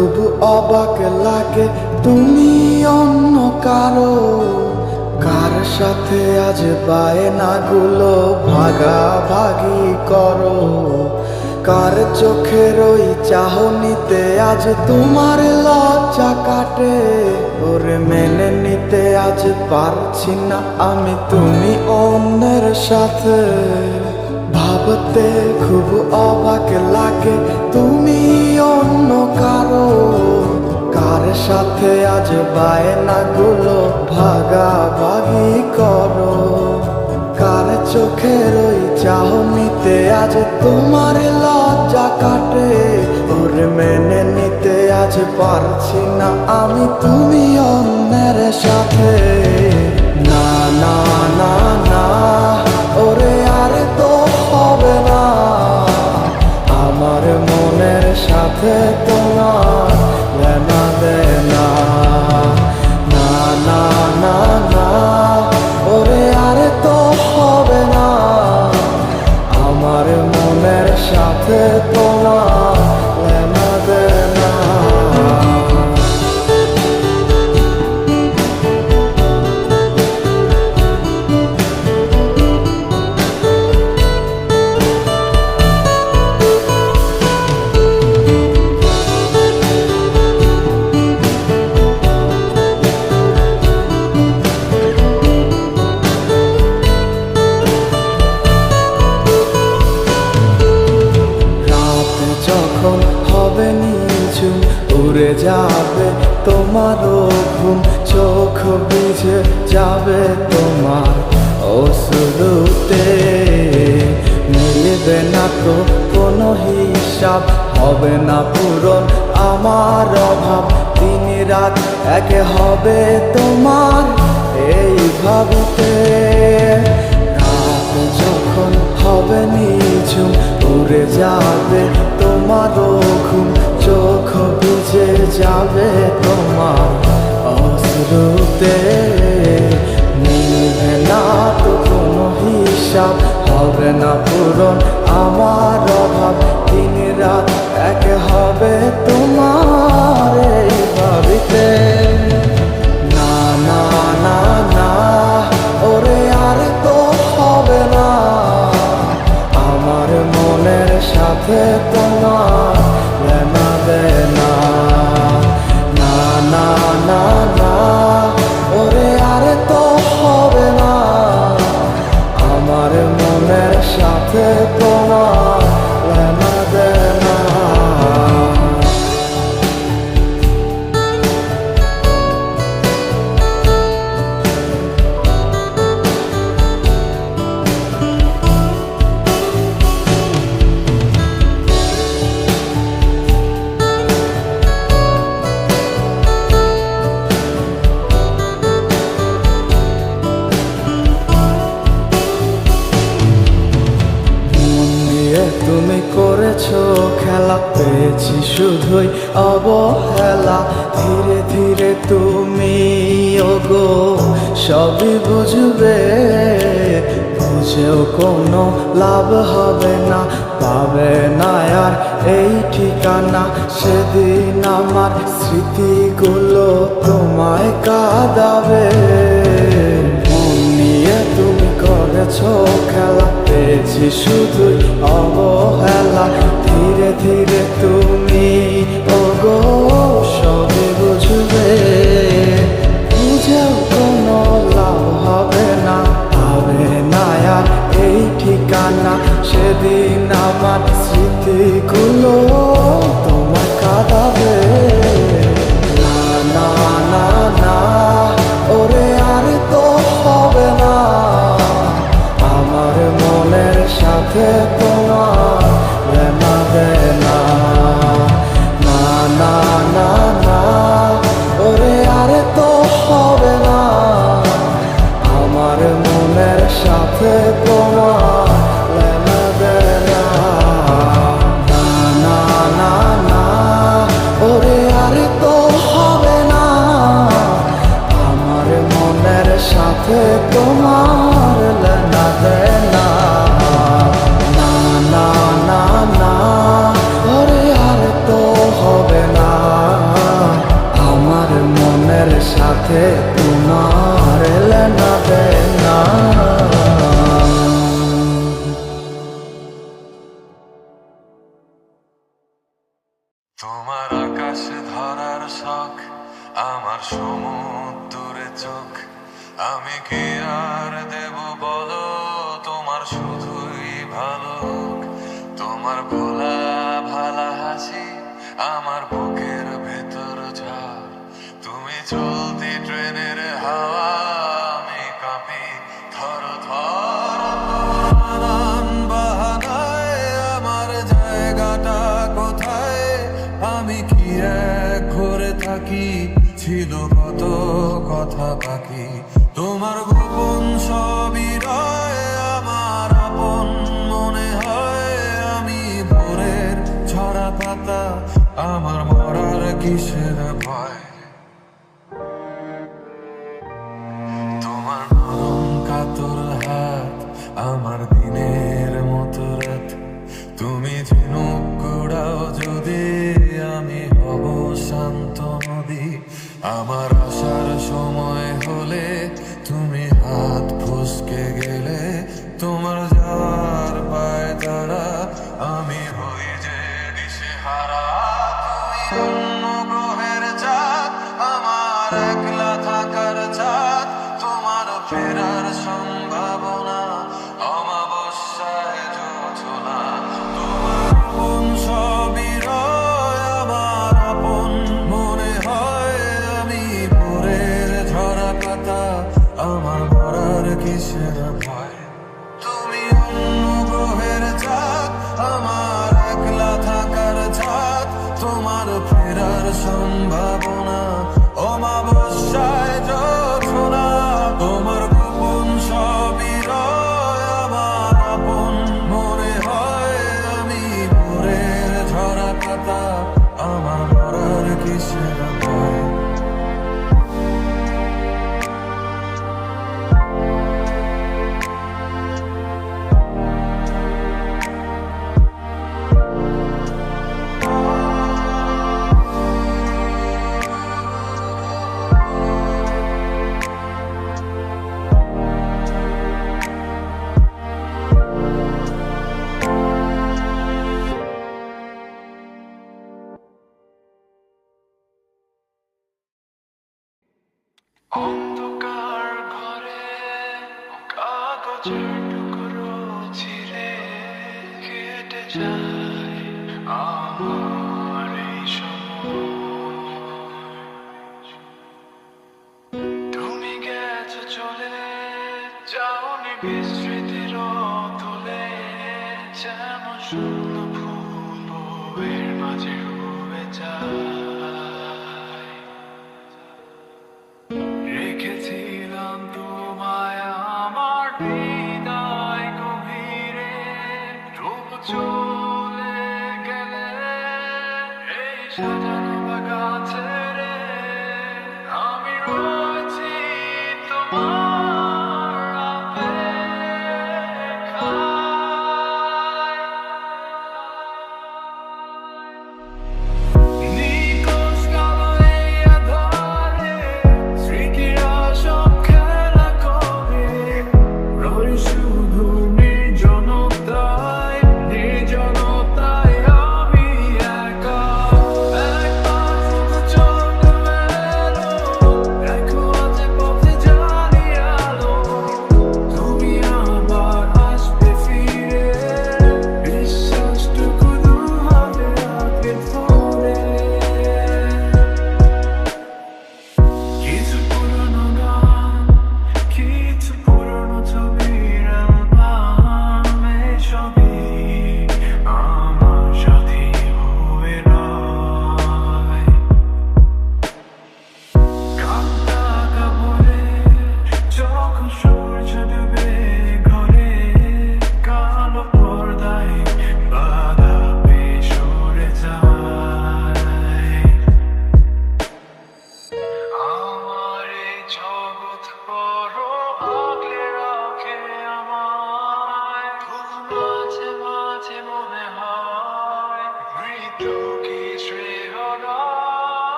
খুব অবাক লাগে তুমি অন্য কারো, কার সাথে আজ বায়নাগুলো ভাগাভাগি করো, কার চোখের ওই চাহনিতে আজ তোমার লজ্জা কাটে। ওরে মেনে নিতে আজ পারছি না আমি তুমি অন্যের সাথে, ভাবতে খুব অবাক লাগে তুমি অন্য কারো, কার সাথে আজ বায়নাগুলো ভাগাভাগি করো, কার চোখের ওই চাহনিতে আজ তোমার লজ্জা কাটে। ওরে মেনে নিতে আজ পারছি না আমি তুমি অন্যের সাথে। না না না না ওরে আর তো হবে না, আমার মনের সাথে তোমার লেনা দেনা। না না না না ওরে আর তো হবে না, আমার মনের সাথে তোমার লেনা দেনা। যখন হবে নিঝুম উড়ে যাবে তোমারও ঘুম, চোখ ভিজে যাবে তোমার অশ্রুতে, মিলবে না তো কোনো হিসাব, হবে না পূরণ আমার অভাব, দিন রাত এক হবে তোমার এই ভাবিতে। রাত যখন হবে নিঝুম উড়ে যাবে তোমারও ঘুম, চোখ ভিজে যাবে তোমার অশ্রুতে, মিলবে না তো কোনো হিসাব, হবে না পূরণ আমার অভাব, দিন রাত এক হবে তোমার এই ভাবিতে। না না না না ওরে আর তো হবে না, আমার মনের সাথে তোমার লেনা দেনা। না না না না ওরে আর তো হবে না, আমার মনের সাথে তোমার লেনা দেনা। তুমি করেছো খেলা, পেয়েছি শুধুই অবহেলা, ধীরে ধীরে তুমি ওগো সবই বুঝবে, বুঝেও কোনো লাভ হবে না, পাবে না আর এই ঠিকানা, সেদিন আমার স্মৃতিগুলো তোমায় কাঁদাবে। মন নিয়ে তুমি করেছো খেলা, পেয়েছি শুধুই অবহেলা, ধীরে ধীরে তুমি ওগো সবই বুঝবে, বুঝেও কোনো লাভ হবে না, পাবে না আর এই ঠিকানা, সেদিন আমার স্মৃতিগুলো তোমায় কাঁদাবে। না না না না ওরে আর তো হবে না, আমার মনের সাথে তোমার লেনা দেনা। না না না না ওরে আর তো হবে না, আমার মনের সাথে তোমার লেনা দেনা। না না না না ওরে আর তো হবে না, আমার মনের সাথে তোমার লেনা দেনা। না না তোমার আকাশ ধরার শখ, আমার সমুদ্রে চোখ, আমি কি আর দেব বলো, তোমার শুধুই ভালো হোক। তোমার ভোলা ভালা হাসি আমার বুকের ভেতর ঝড়, তুমি চলতি ট্রেনের হাওয়া, আমি কাঁপি থর থর। নানান বাহানায় আমার জায়গাটা কোথায়, আমি কি এক ঘরে থাকি, ছিল কত কথা বাকি। তোমার গোপন সবই রয় আমার আপন মনে হয়, আমি ভোরের ঝরা পাতা, আমার মরার কিসের ভয়। তোমার নরম কাতর হাত আমার দিনের মতো রাত, তুমি ঝিনুক কুড়াও যদি, আমি হব শান্ত নদী। আমার আসার সময় হলে তুমি হাত ফসকে গেলে, তোমার যাওয়ার পায় তারা, আমি হই যে দিশেহারা। তুমি অন্য গ্রহের চাঁদ, আমার একলা থাকার চাঁদ, তোমার ফেরার সম্ভাবনা অমাবস্যায় জোছনা। তোমার আপন সবই রয় আমার আপন মনে হয়, আমি ভোরের ঝরা পাতা, আমার মরার কিসের ভয়। তুমি অন্য গ্রহের চাঁদ, আমার একলা থাকার চাঁদ, তোমার ফেরার সম্ভাবনা অমাবস্যায় জোছনা। তোমার গোপন সবই রয় আমার আপন মনে হয়, আমি ভোরের ঝরা পাতা, আমার মরার কিসের ভয়। অন্ধকার ঘরে কাগজের টুকরো ছিঁড়ে কেটে যায় আমার এই সময়। তুমি গেছো চলে, যাওনি বিস্মৃতির তোলে, যেন শূন্য ফুল বউয়ের মাঝে ডুবে যায়। রেখেছিলাম তোমায় আমার হৃদয় গভীরে, তবু চলে গেলে এই সাজানো বাগান ছেড়ে। আমি রয়েছি তোমার অপেক্ষায়। নিখোঁজ কালো এই আঁধারে স্মৃতিরা সব খেলা করে, রই শুধু নির্জনতায়, নির্জনতায় আমি একা একা।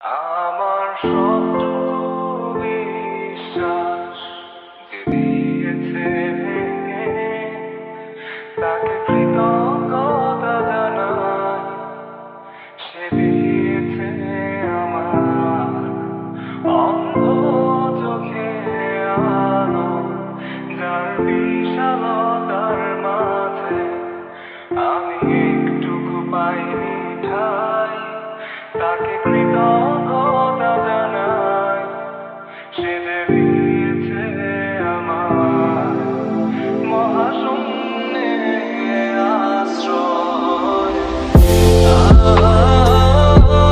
আমার সবটুকু বিশ্বাস যে দিয়েছে ভেঙে, তাকে কৃতজ্ঞতা জানাই। সে দিয়েছে আমার অন্ধ চোখে আলো, যার বিশালতার মাঝে আমি একটুকু পাইনি ঠাই। তাকে কৃতজ্ঞতা জানাই। সে দিয়েছে আমার মহাশূন্যে আশ্রয়।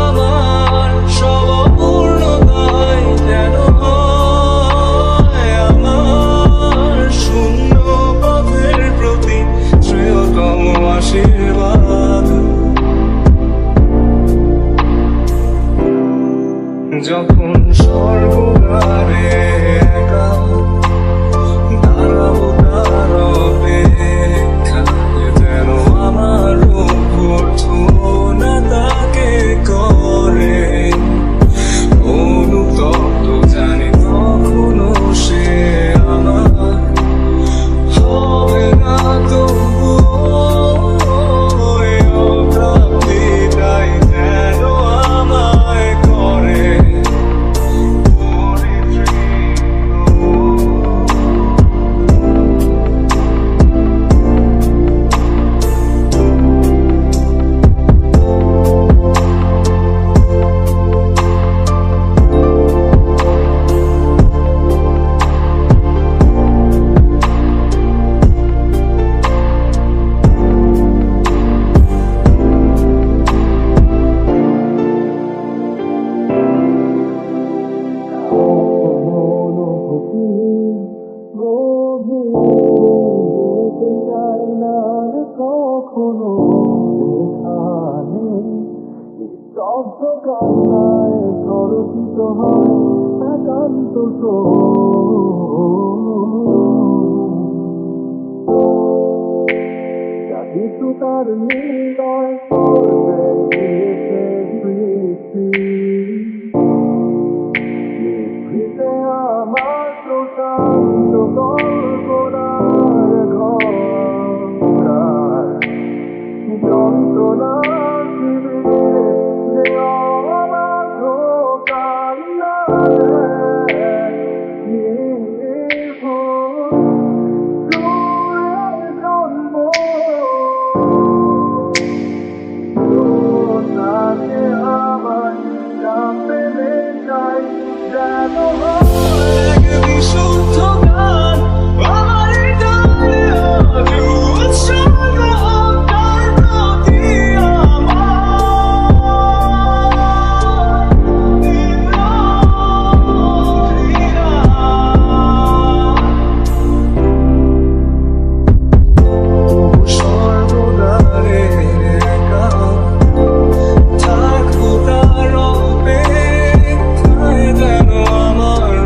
আমার সব অপূর্ণতাই যেন হয় আমার শূন্য পথের প্রতি শ্রেয়তম আশীর্বাদ। যখন স্বর্গদ্বারে একা দাঁড়াবো তার অপেক্ষায়, যেন আমার অভ্যর্থনা তাকে করে অনুতপ্ত, জানি তখনো সে আমার হবে না তবুও এই অপ্রাপ্তিটাই যেন আমায় করে কখনো এখানে স্তব্ধ কান্নায় সরচিত হয় একান্ত কিছু তার নির্দয় করবে দিয়েছে সৃষ্টি। নিভৃতে আমার প্রশান্ত কল্পনার ঘর, যন্ত্রণা শিবিরে যে অবাধ কান্না তাকে আমার পেলে চাই যেন এক বিশুদ্ধ গান আমার গানে আজ উৎসর্গ হোক তার প্রতি আমার তীব্র ঘৃণা। স্বর্গদ্বারে একা থাকবো তার অপেক্ষায়, যেন আমার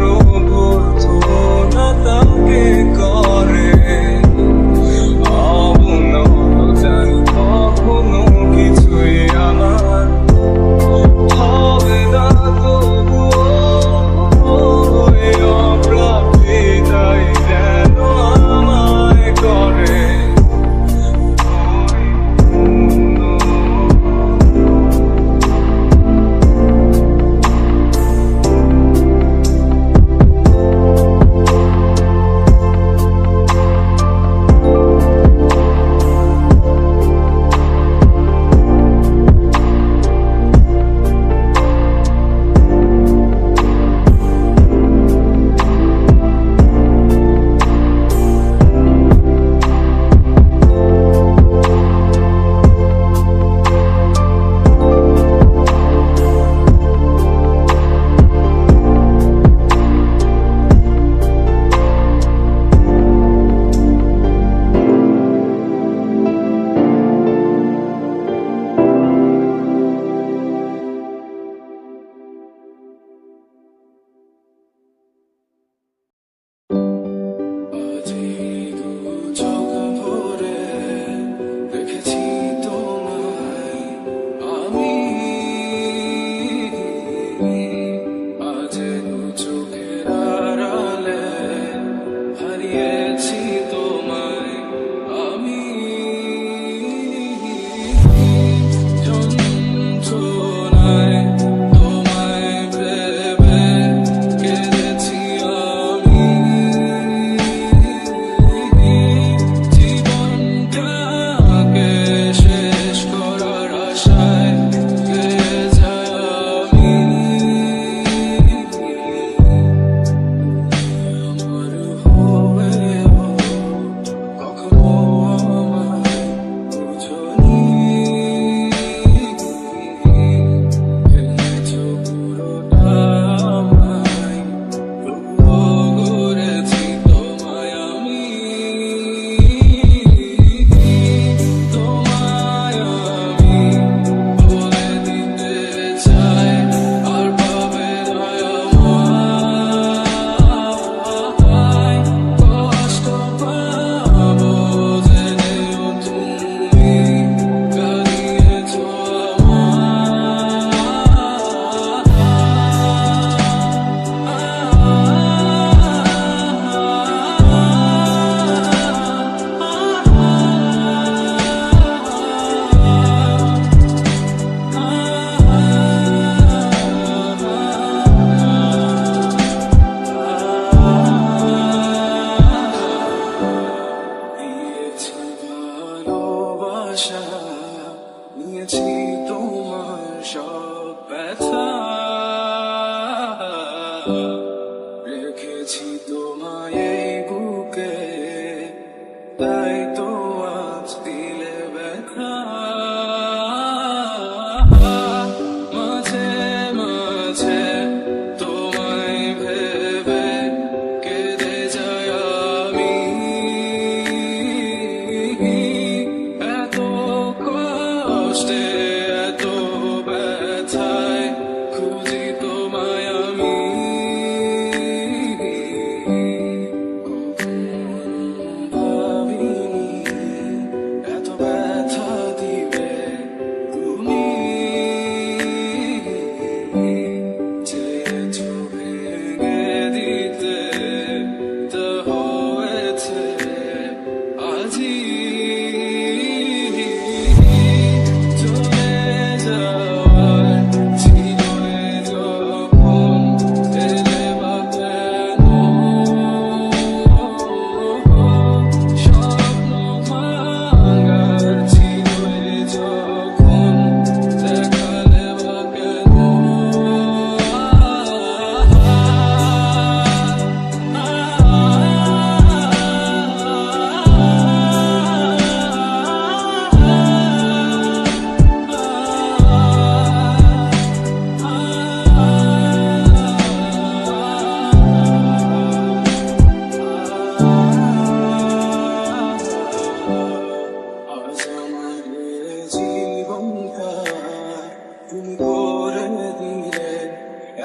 ধীরে ধীরে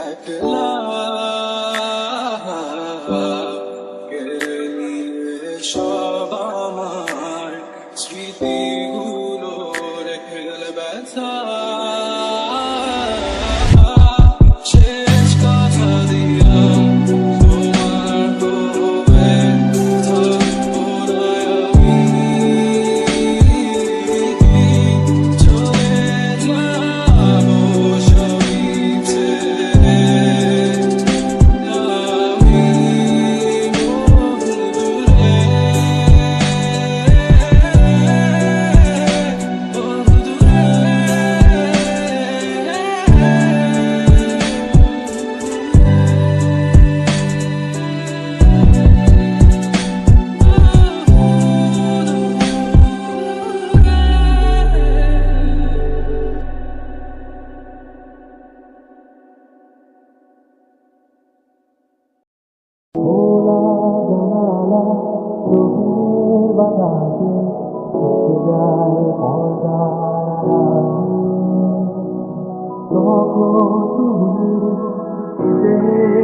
একলা কেড়ে নিলে সব আমার স্মৃতিগুলো রেখে গেলে ব্যথা শেষ কথা দিলাম তোমার হবে তারপরায় আমি চলে যাবো সবই ছেড়ে আমি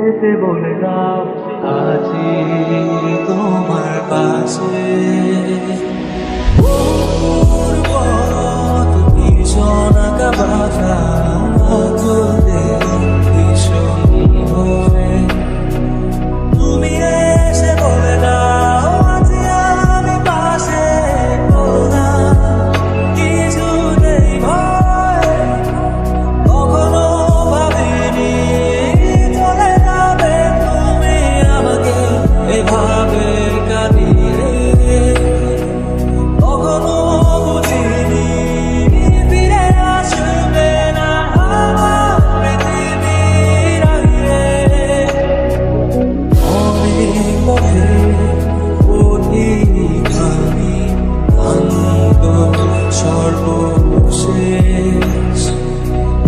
এসে বলে দাও আছি তোমার পাশে ভীষণ আঁকা বাধা ভীষণ ভরে তুমি এসে বলে দাও আছি আমি পাশে না কিছুতেই ভয় কখনো ভাবিনি চলে যাবে তুমি আমাকে এভাবে কাঁদিয়ে কখনো বুঝিনি ফিরে আসবে না আমার পৃথিবীর আগে অনেক পথে পথিক আমি ক্লান্ত সর্বশেষ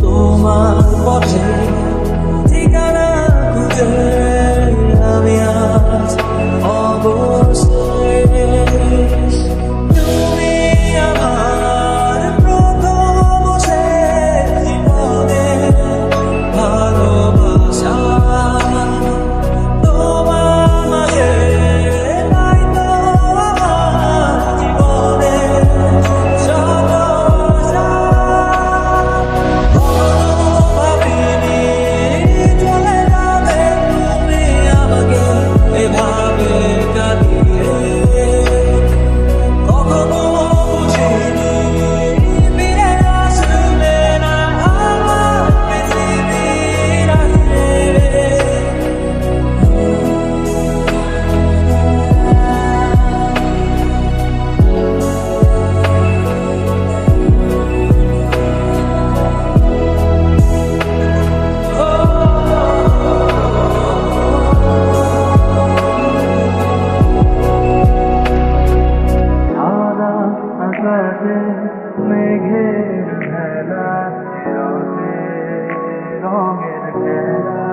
তোমার পথে ঠিকানা খুঁজে আমি আজ অবশেষ তুমি আমার প্রথম শেষ জীবনের ভালোবাসা তোমার মাঝে নাই তো আমার জীবনের সব আশা কখনো ভাবিনি চলে যাবে তুমি আমাকে এভাবে কাঁদিয়ে কখনো বুঝিনি ফিরে আসবে না আমার পৃথিবীর আগে সাদা আকাশে মেঘের খেলা রঙে রঙের খেলা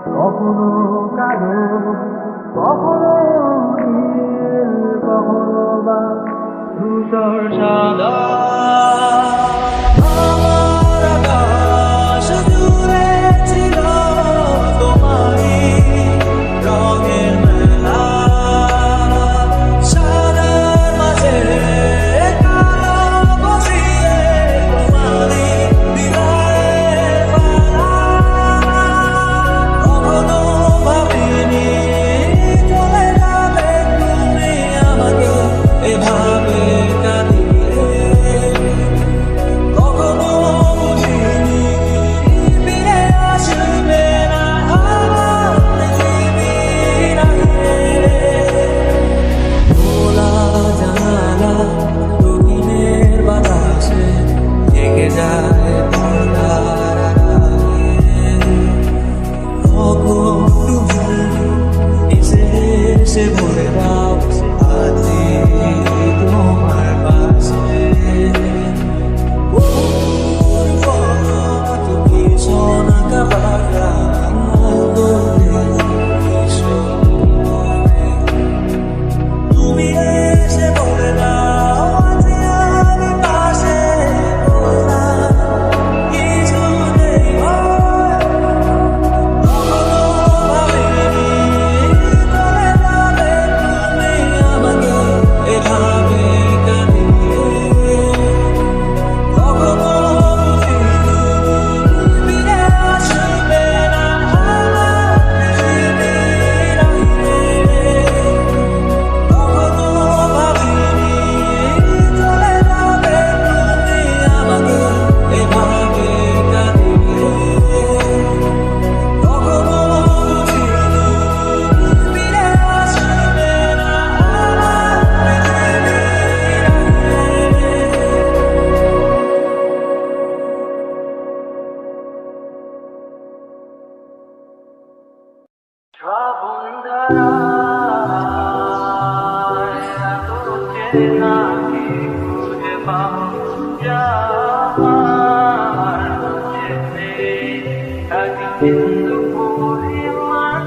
কখনো কালো কখনো নীল কখনো বা ধূসর সাদা আমার আকাশ জুড়ে ছিল তোমারই রঙের মেলা সাদার মাঝে কালো বসিয়ে তোমারই হৃদয়ের পালা কখনো ভাবিনি চলে যাবে তুমি আমাকে এভাবে কাঁদিয়ে কখনো বুঝিনি ফিরে আসবে না আমার পৃথিবীর আগে খোলা জানালা রঙিনের বাতাসে থেকে যায় পর্দার আড়ালে কখন তুমি এসে বলে দাও আছি তোমার পাশে ভীষণ আঁকা বাধা তুমি এসে বলে দাও আছি আমি পাশে না নাকি খুঁজে পাও যার মধ্যে এক বিন্দু পরিমাণ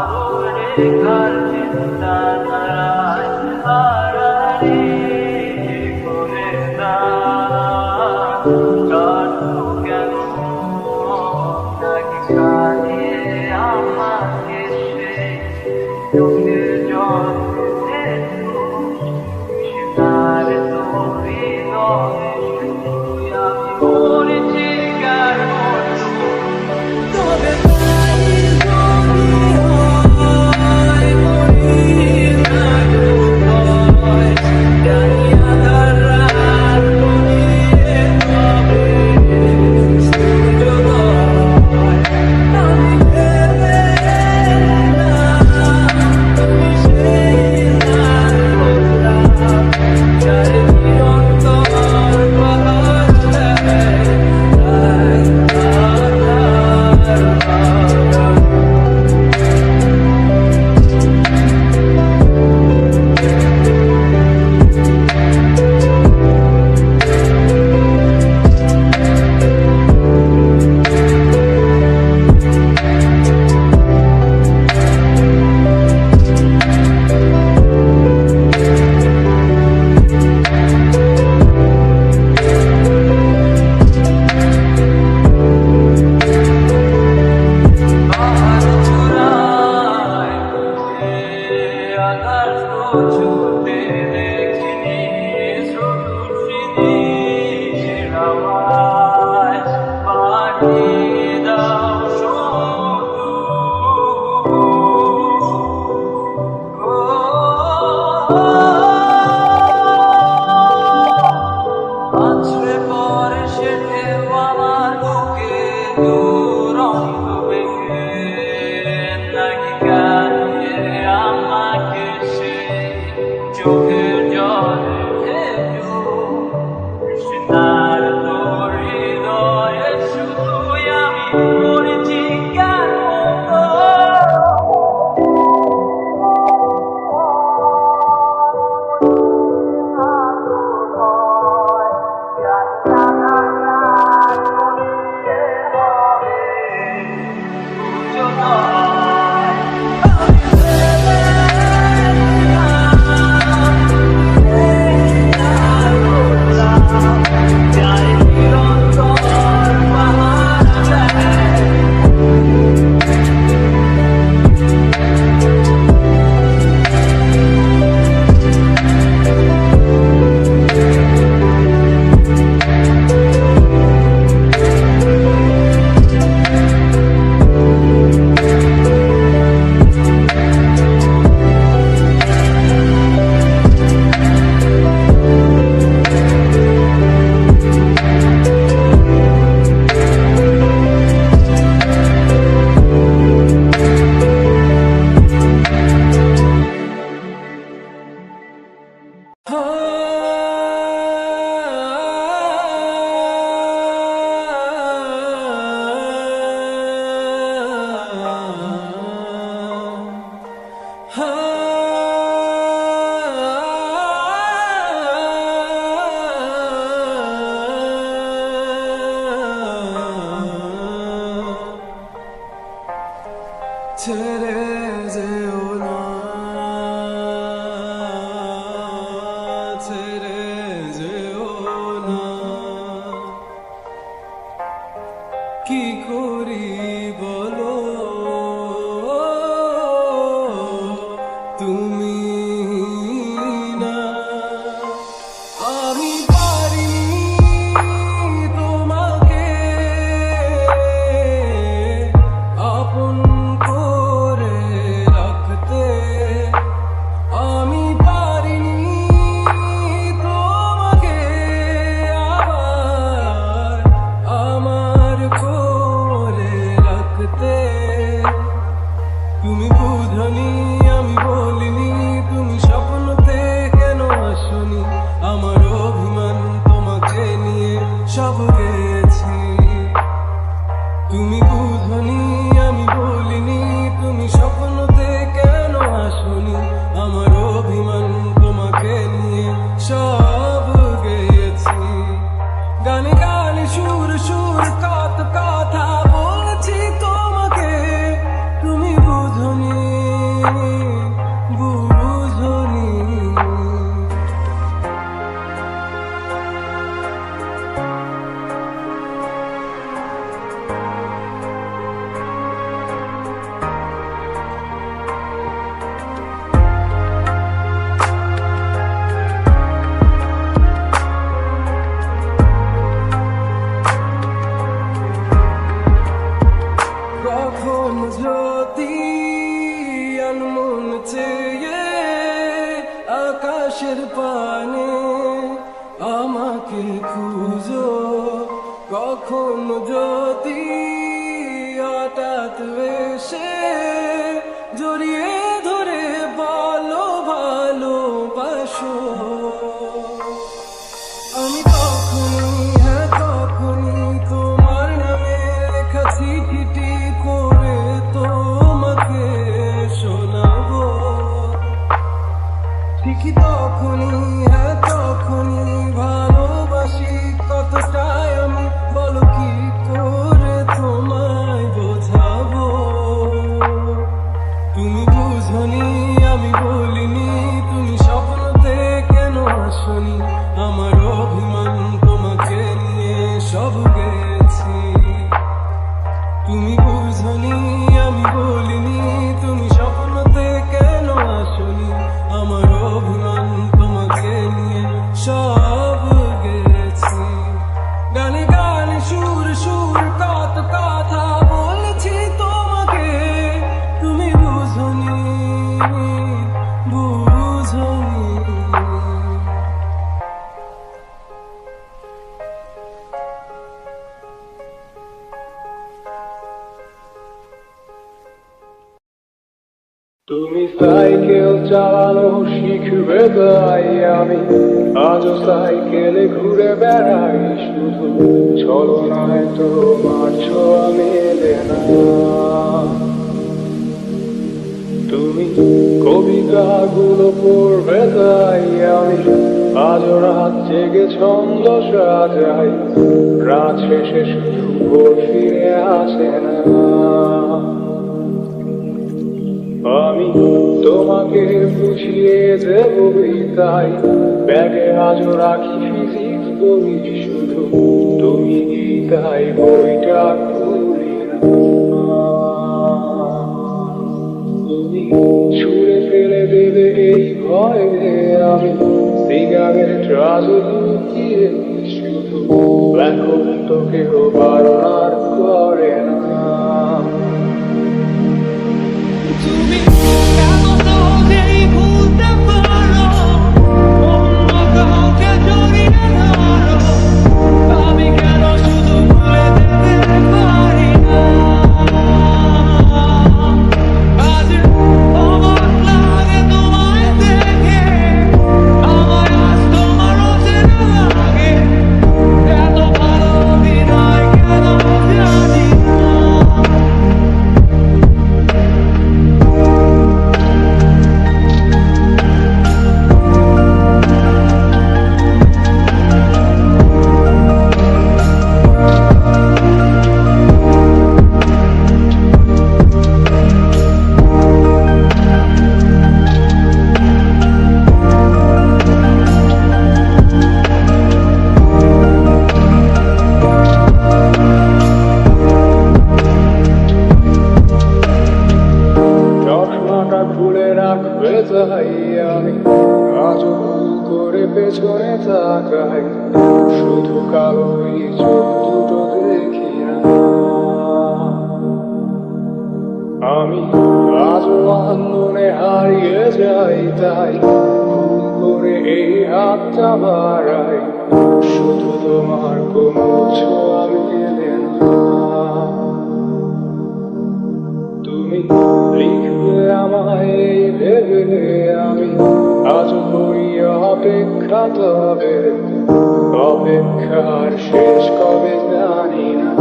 সরলরেখার চিন্তাধারায় আড়াআড়ি করে দাও কাটবো কেন নাকি কাঁদিয়ে আমাকে সেই চোখের জল সেটার তোর হৃদয়ে শুধুই আমি মরেছি কেন তবে তাই যদি হয় মরি না হয় জানি আধার রাত গড়িয়ে তবে সূর্যোদয় আমি ভেবে তুমি সেই লাল গোলাপ যার নিরন্তর বাহার দেয় তাই আধার আকাশ ছুটে দেখিনি শ্রুতির আওয়াজ পাঠিয়ে দাও শুধু আছড়ে পড়ে সে ঢেউ আমার বুকে দুরন্ত বেগে নাকি কাঁদিয়ে আমাকে সেই চোখের জলে ঢেউ কৃষ্ণার তোর হৃদয়ে শুধুই আমি মরেছি কেন ছেড়ে যেও না, ছেড়ে যেও না, কি করি বলো তুমি না, আমি পারিনি তোমাকে আপন করে আমাকে খুঁজো কখনো যদি হঠাৎ এসে জড়িয়ে ধরে বলো ভালোবাসো, আমি তখনই হ্যাঁ তখনই তোমার নামে লেখা চিঠিটি পড়ে তোমাকে শোনাবো। ঠিকই তখনই হ্যাঁ তখনই ভালোবাসি কতটাই আমি বলো কি করে তোমায় বোঝাবো। তুমি বুঝনি আমি বলিনি, তুমি স্বপ্নতে কেন আসনি, আমার অভিমান তোমাকে নিয়ে সব গেছি। তুমি বুঝনি আমি বলিনি, তুমি স্বপ্নতে কেন আসনি, আমার অভিমান তোমাকে নিয়ে সব গেছি। গানে গানে সুর সুর কত কথা বলেছি তোমাকে, তুমি বুঝনি বুঝনি। তুমি সাইকেল চালানো শিখবে তাই আমি আজও সাইকেলে ঘুরে বেড়াই, শুধু ছলনায় তোমার ছোঁয়া মেলে না। তুমি কবিতাগুলো পড়বে তাই আমি আজও রাত জেগে ছন্দ সাজাই, রাত শেষে শুধু ভোর ফিরে আসে না। আমি তোমাকে বুঝিয়ে দেব তাই ব্যাগে আজও রাখি ফিজিক্স বই, শুধু তুমি তাই বইটা খুলি না। তুমি ছুঁড়ে ফেলে দেবে এই ভয়ে আমি সিগারেট আজও লুকিয়ে, শুধু এখন তো কেউ বারণ আর করে না। তুমি কেন সহজেই ভুলতে পারো, অন্য কাউকে জড়িয়ে ধরো, আমি কেন শুধু ভুলে যেতে পারি না। আজ অবাক লাগে তোমায় দেখে, আমায় আজ তোমার অচেনা লাগে, এত ভালো অভিনয় কেন জানি না। চশমাটা খুলে রাখবে তাই আমি আজও ভুল করে পেছনে তাকাই, শুধু কালোই চোখ দুটো দেখি না। আমি আজও আন্দোলনে হারিয়ে যাই তাই ভুল করে এই হাতটা বাড়াই, শুধু তোমার কোনো ছোঁয়া মেলে না। তুমি লিখবে আমায় এই ভেবে আমি আজ করি অপেক্ষা, তবে অপেক্ষার শেষ কবে জানি না।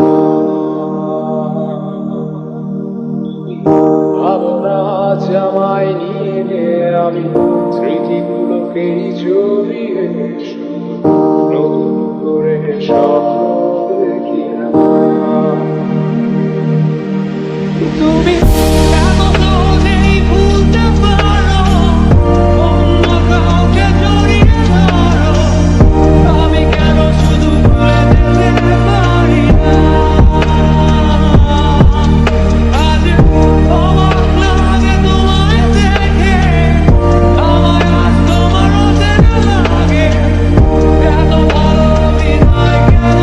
তুমি ভাবনা আজ আমায় নিয়ে আমি স্মৃতিগুলোকেই জড়িয়ে, শুধু নতুন করে স্বপ্ন দেখি না। তুমি কেন সহজেই ভুলতে পারো, অন্য কাউকে জড়িয়ে ধরো, আমি কেন শুধু ভুলে যেতে পারি না। আজ অবাক লাগে তোমায় দেখে, আমায় আজ তোমার অচেনা লাগে, এত ভালো অভিনয় কেন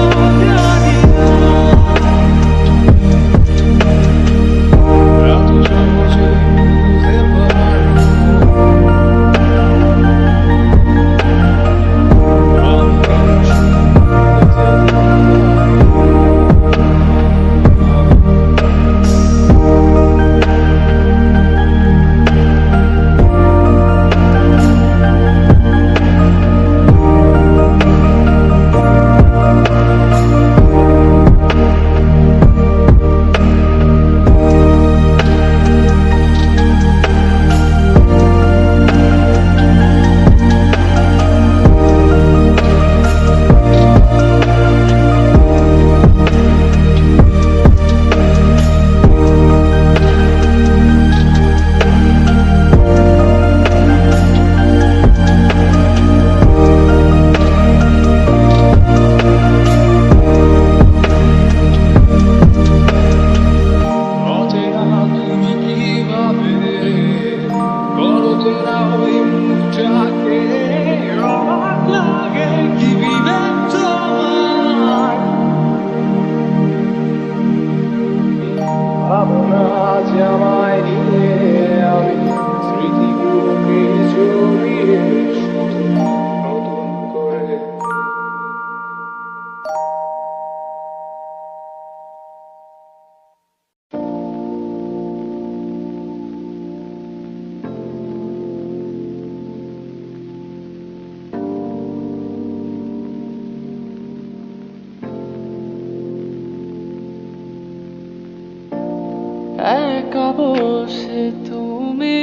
বসে তুমি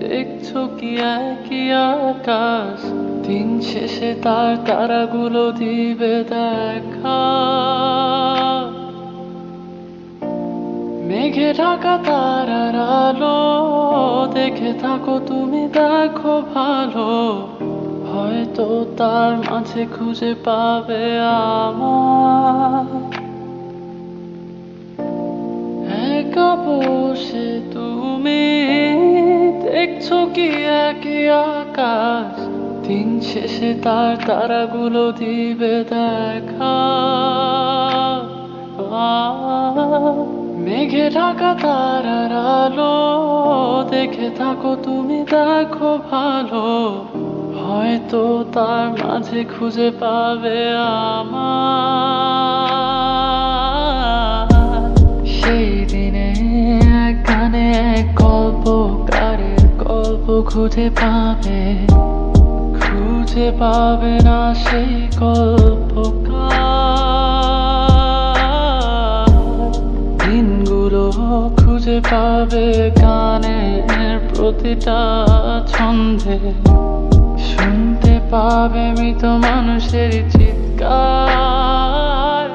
দেখছো কি একই আকাশ, দিন শেষে তার তারাগুলো দিবে দেখা। মেঘে ঢাকা তারার আলো দেখে থাকো তুমি, দেখো ভালো, হয়তো তার মাঝে খুঁজে পাবে আমার। একা বসে তুমি দেখছো কি একই আকাশ, দিন শেষে তার তারাগুলো দিবে দেখা। মেঘে ঢাকা তারার আলো দেখে থাকো তুমি, দেখো ভালো, হয়তো তার মাঝে খুঁজে পাবে আমার। সেই দিনে এক গানে এক গল্পকারের গল্প খুঁজে পাবে না সেই গল্পকার। দিনগুলো খুঁজে পাবে গানের প্রতিটা ছন্দে, শুনতে পাবে মৃত মানুষের চিৎকার।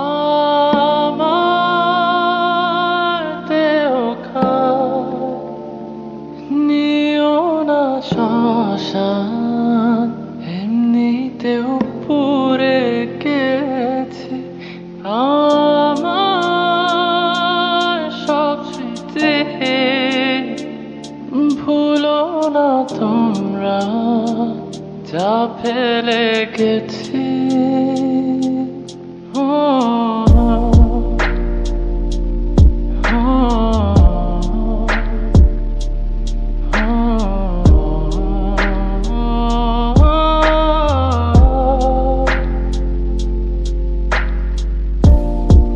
আমার দেহ নিও না শ্মশান, এমনিতেও পুড়ে গেছে আমার সব স্মৃতি। ভুলো না তোমরা যা ফেলে গেছি।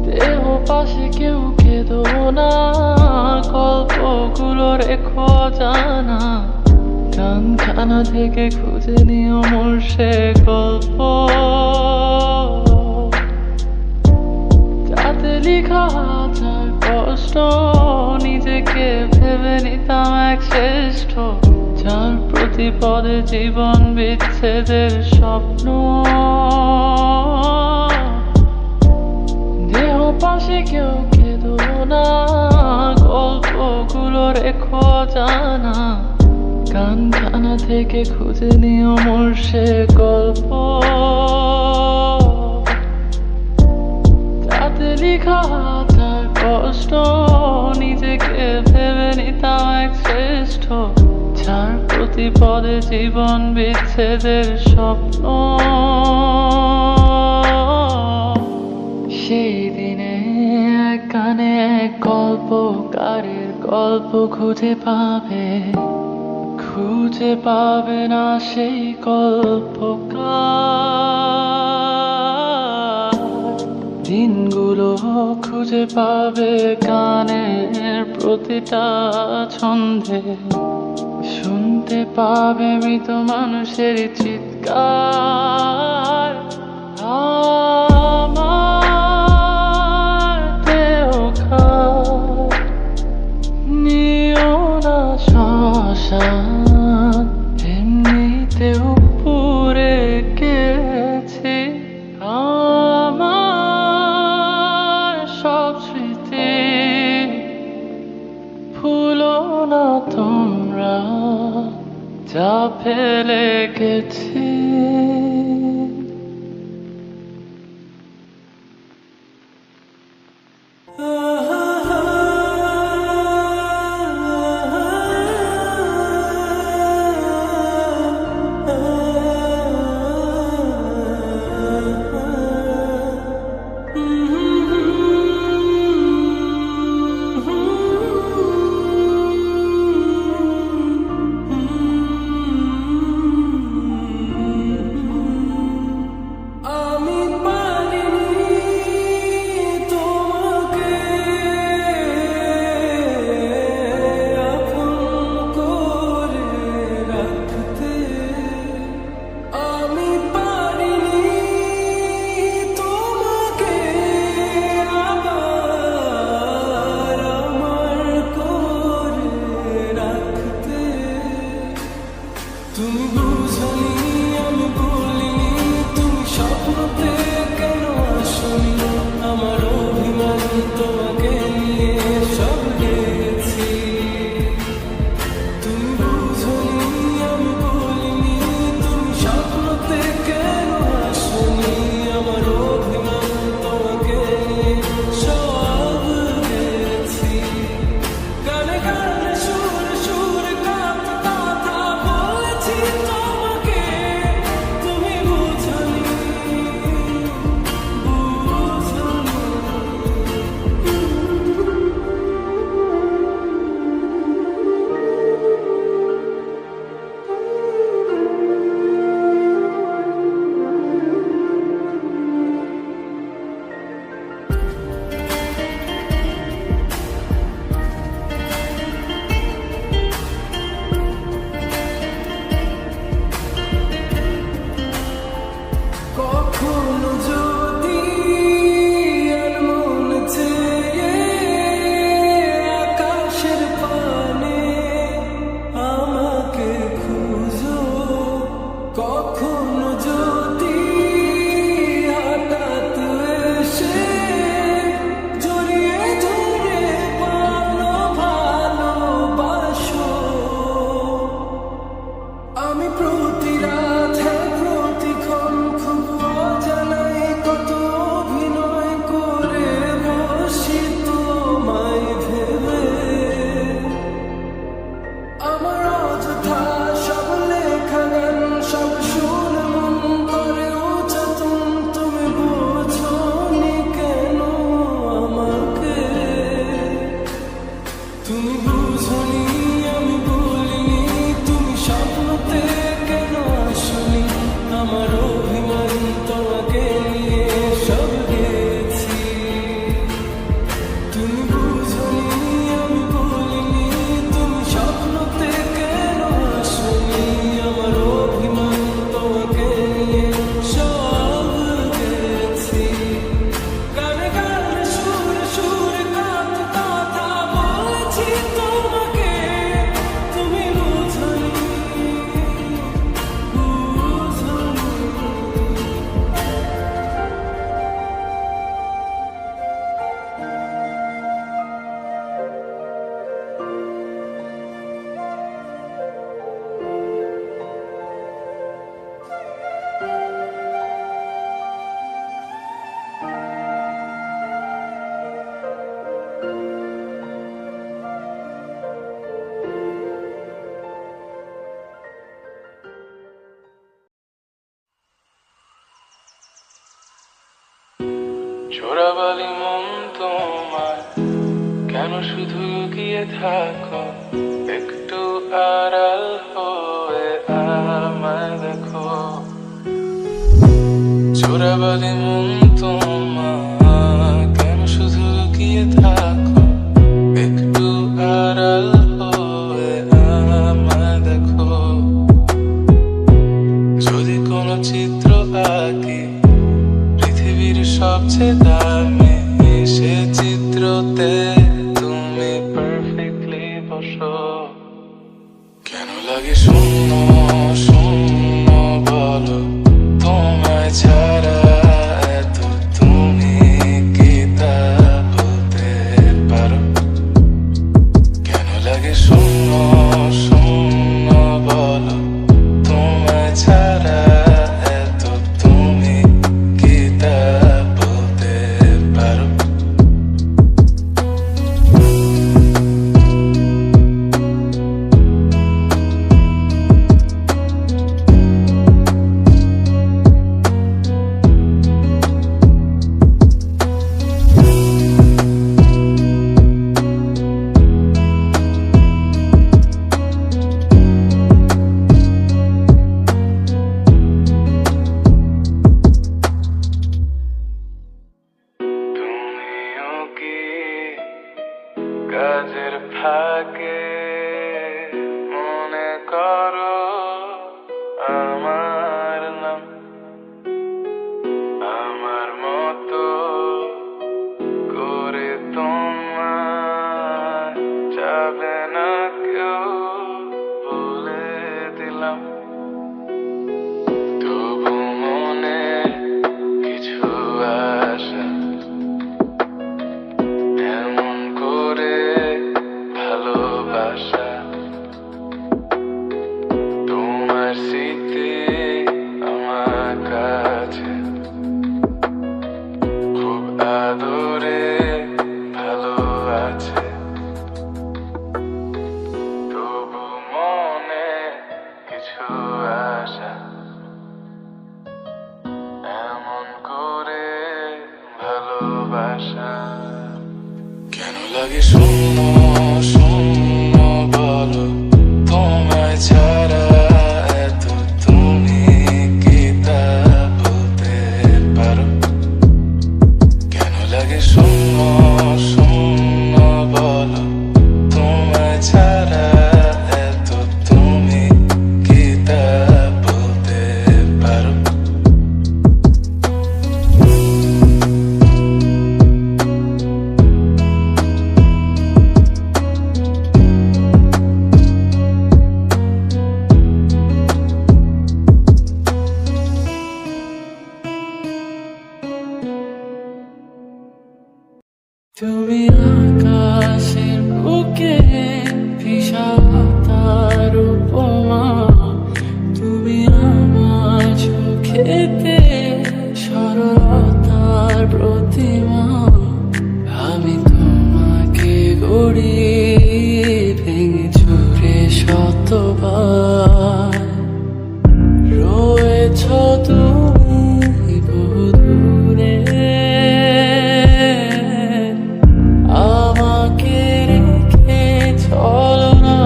দেহ পাশে কেউ কেঁদো না, গল্পগুলো রেখো জানা, গানখানা থেকে খুঁজে নিও মোর সে গল্প, যাতে লিখা হাজার কষ্ট নিজেকে ভেবে নিতাম এক শ্রেষ্ঠ, যার প্রতি পদে জীবন বিচ্ছেদের স্বপ্ন। দেহ পাশে কেউ কেঁদো না, গল্পগুলো রেখো জানা, গানখানা থেকে খুঁজে নিও মোর সে গল্প, যাতে লিখা হাজার কষ্ট নিজেকে ভেবে নিতাম এক শ্রেষ্ঠ, যার প্রতি পদে জীবন বিচ্ছেদের স্বপ্ন। সেই দিনে এক গানে এক গল্পকারের গল্প খুঁজে পাবে না সেই গল্পকার। দিনগুলো খুঁজে পাবে গানের প্রতিটা ছন্দে, শুনতে পাবে মৃত মানুষের চিৎকার। আমার দেহ নিও না শ্মশান, এমনিতেও পুড়ে গেছে আমার সব স্মৃতি। ভুলো না তোমরা যা ফেলে গেছি। চোরাবালি মন তোমার কেন শুধু লুকিয়ে থাকো, একটু আড়াল হয়ে আমায় দেখো। চোরাবালি মন তোমার কেন শুধু লুকিয়ে থাকো, একটু আড়াল হয়ে আমায় দেখো। যদি কোনো চিত্র আঁকি পৃথিবীর সবচেয়ে দামি, সে চিত্রতে তুমি পারফেক্টলি বসো। কেন লাগে শূন্য শূন্য বলো, তোমায় ছাড়া এত তুমি কি তা বলতে পারো? কেন লাগে শূন্য শূন্য বলো, তোমায় ছাড়া এত তুমি কি তা বলতে পারো? তুমিও কি কাজের ফাঁকে মনে করো আমার নাম? আমার মতো করে তোমায় যাবে না কেউ বলে দিলাম। তবু মনে কিছু আশা, এমন করে ভালোবাসা। তোমার স্মৃতি আমার কাছে খুব আদরে ভালো আছে। তবু মনে কিছু আশা, এমন করে ভালোবাসা। কেন লাগে শূন্য শূন্য বলো, তোমায় ছাড়া এত তুমি কি তা বলতে পারো? কেন লাগে শূন্য শূন্য বলো, তোমায় ছাড়া এত তুমি কি তা বলতে পারো? তুমি আকাশের বুকে বিষাক্তার উপমা, তুমি আমার চোখেতে সরলতার প্রতিমা। আমি তোমাকে গড়ি ভেঙে চুরে শতবার, রয়েছ তুমি বহু দূরে। আমাকে রেখে চলো না,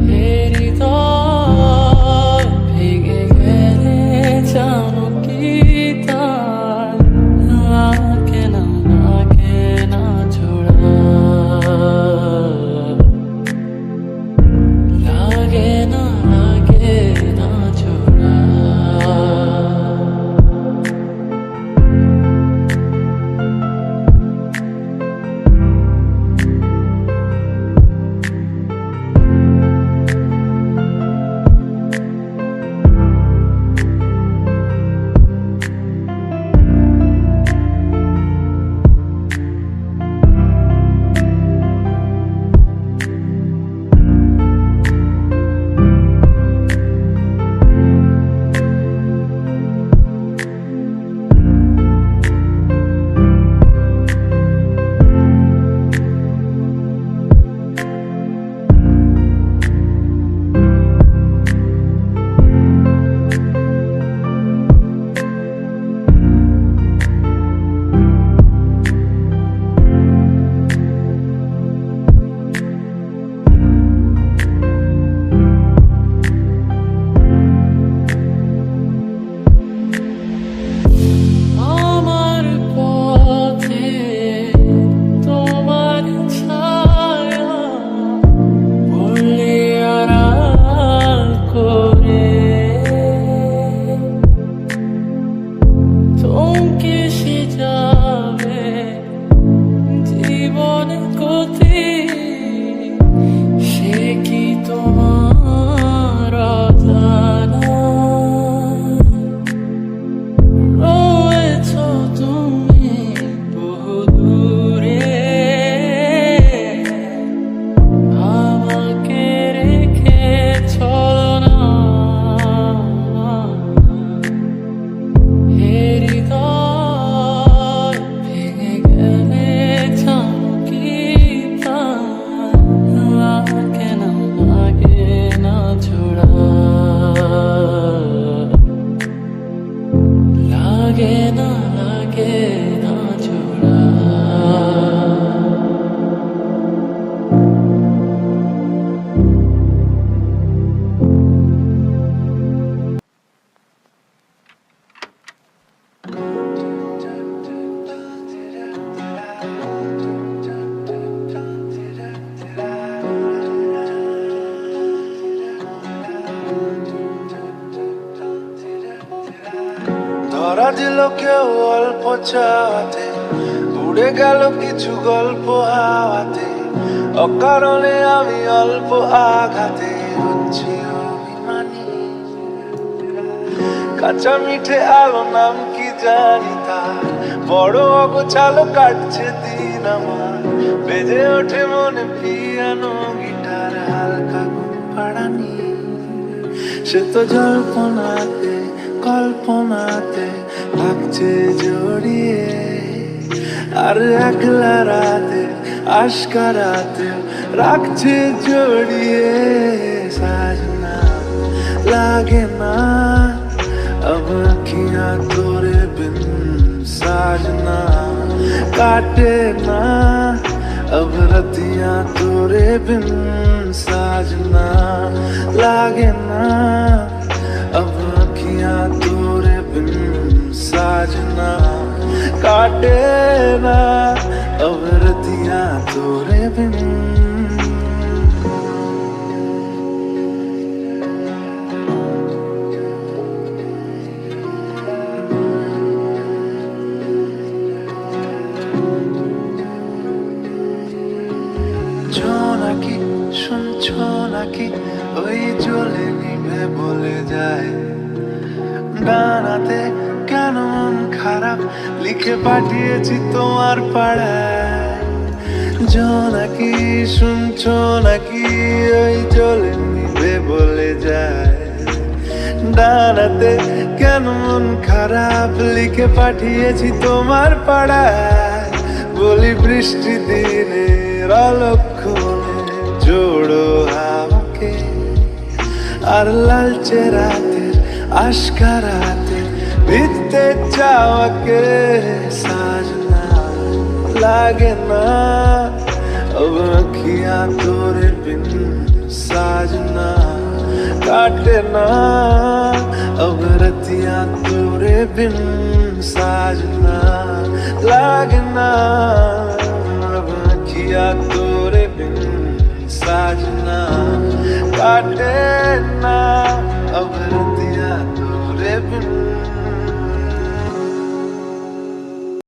হে হৃদয় ভেঙে গেলে জানো কি তার লাগে না জোড়া। সাজলো কেউ অল্প চাওয়াতে, উড়ে গেল কিছু গল্প হাওয়াতে, অকারণে আমি অল্প আঘাতে হচ্ছি অভিমানী। কাঁচা মিঠে আলো নাম কি জানি তার, বড় অগোছালো কাটছে দিন আমার, বেজে ওঠে মনে পিয়ানো গিটার হালকা ঘুম পাড়ানি। সে তো জল্পনাতে কল্পনাতে থাকছে জড়িয়ে, আর একলা রাতে আশকারাতে রাখছে জড়িয়ে। সাজনা लागे ना अब अखियां तोरे बिन, साजना काटे ना अब रतियां तोरे बिन, साजना लागे ना अब अखियां तोरे बिन, साजना काटे ना अब रतियां तोरे बिन। নাকি শুনছো নাকি ওই জ্বলে নিভে বলে যায়, ডানাতে কেন মন খারাপ লিখে পাঠিয়েছি তোমার পাড়ায়। জোনাকি শুনছো নাকি ওই জ্বলে নিভে বলে যায়, ডানাতে কেন মন খারাপ লিখে পাঠিয়েছি তোমার পাড়ায়। বলি বৃষ্টি দিনের অলক্ষণে জোড়ো হাওয়াকে, আর লালচে রাতের আশকারাতে ভিজতে চাওয়াকে। সাজনা लागे ना अब अखियां तोरे बिन, साजना काटे ना अब रतियां तोरे बिन, साजना लागे ना अब अखियां तोरे बिन, साजना काटे ना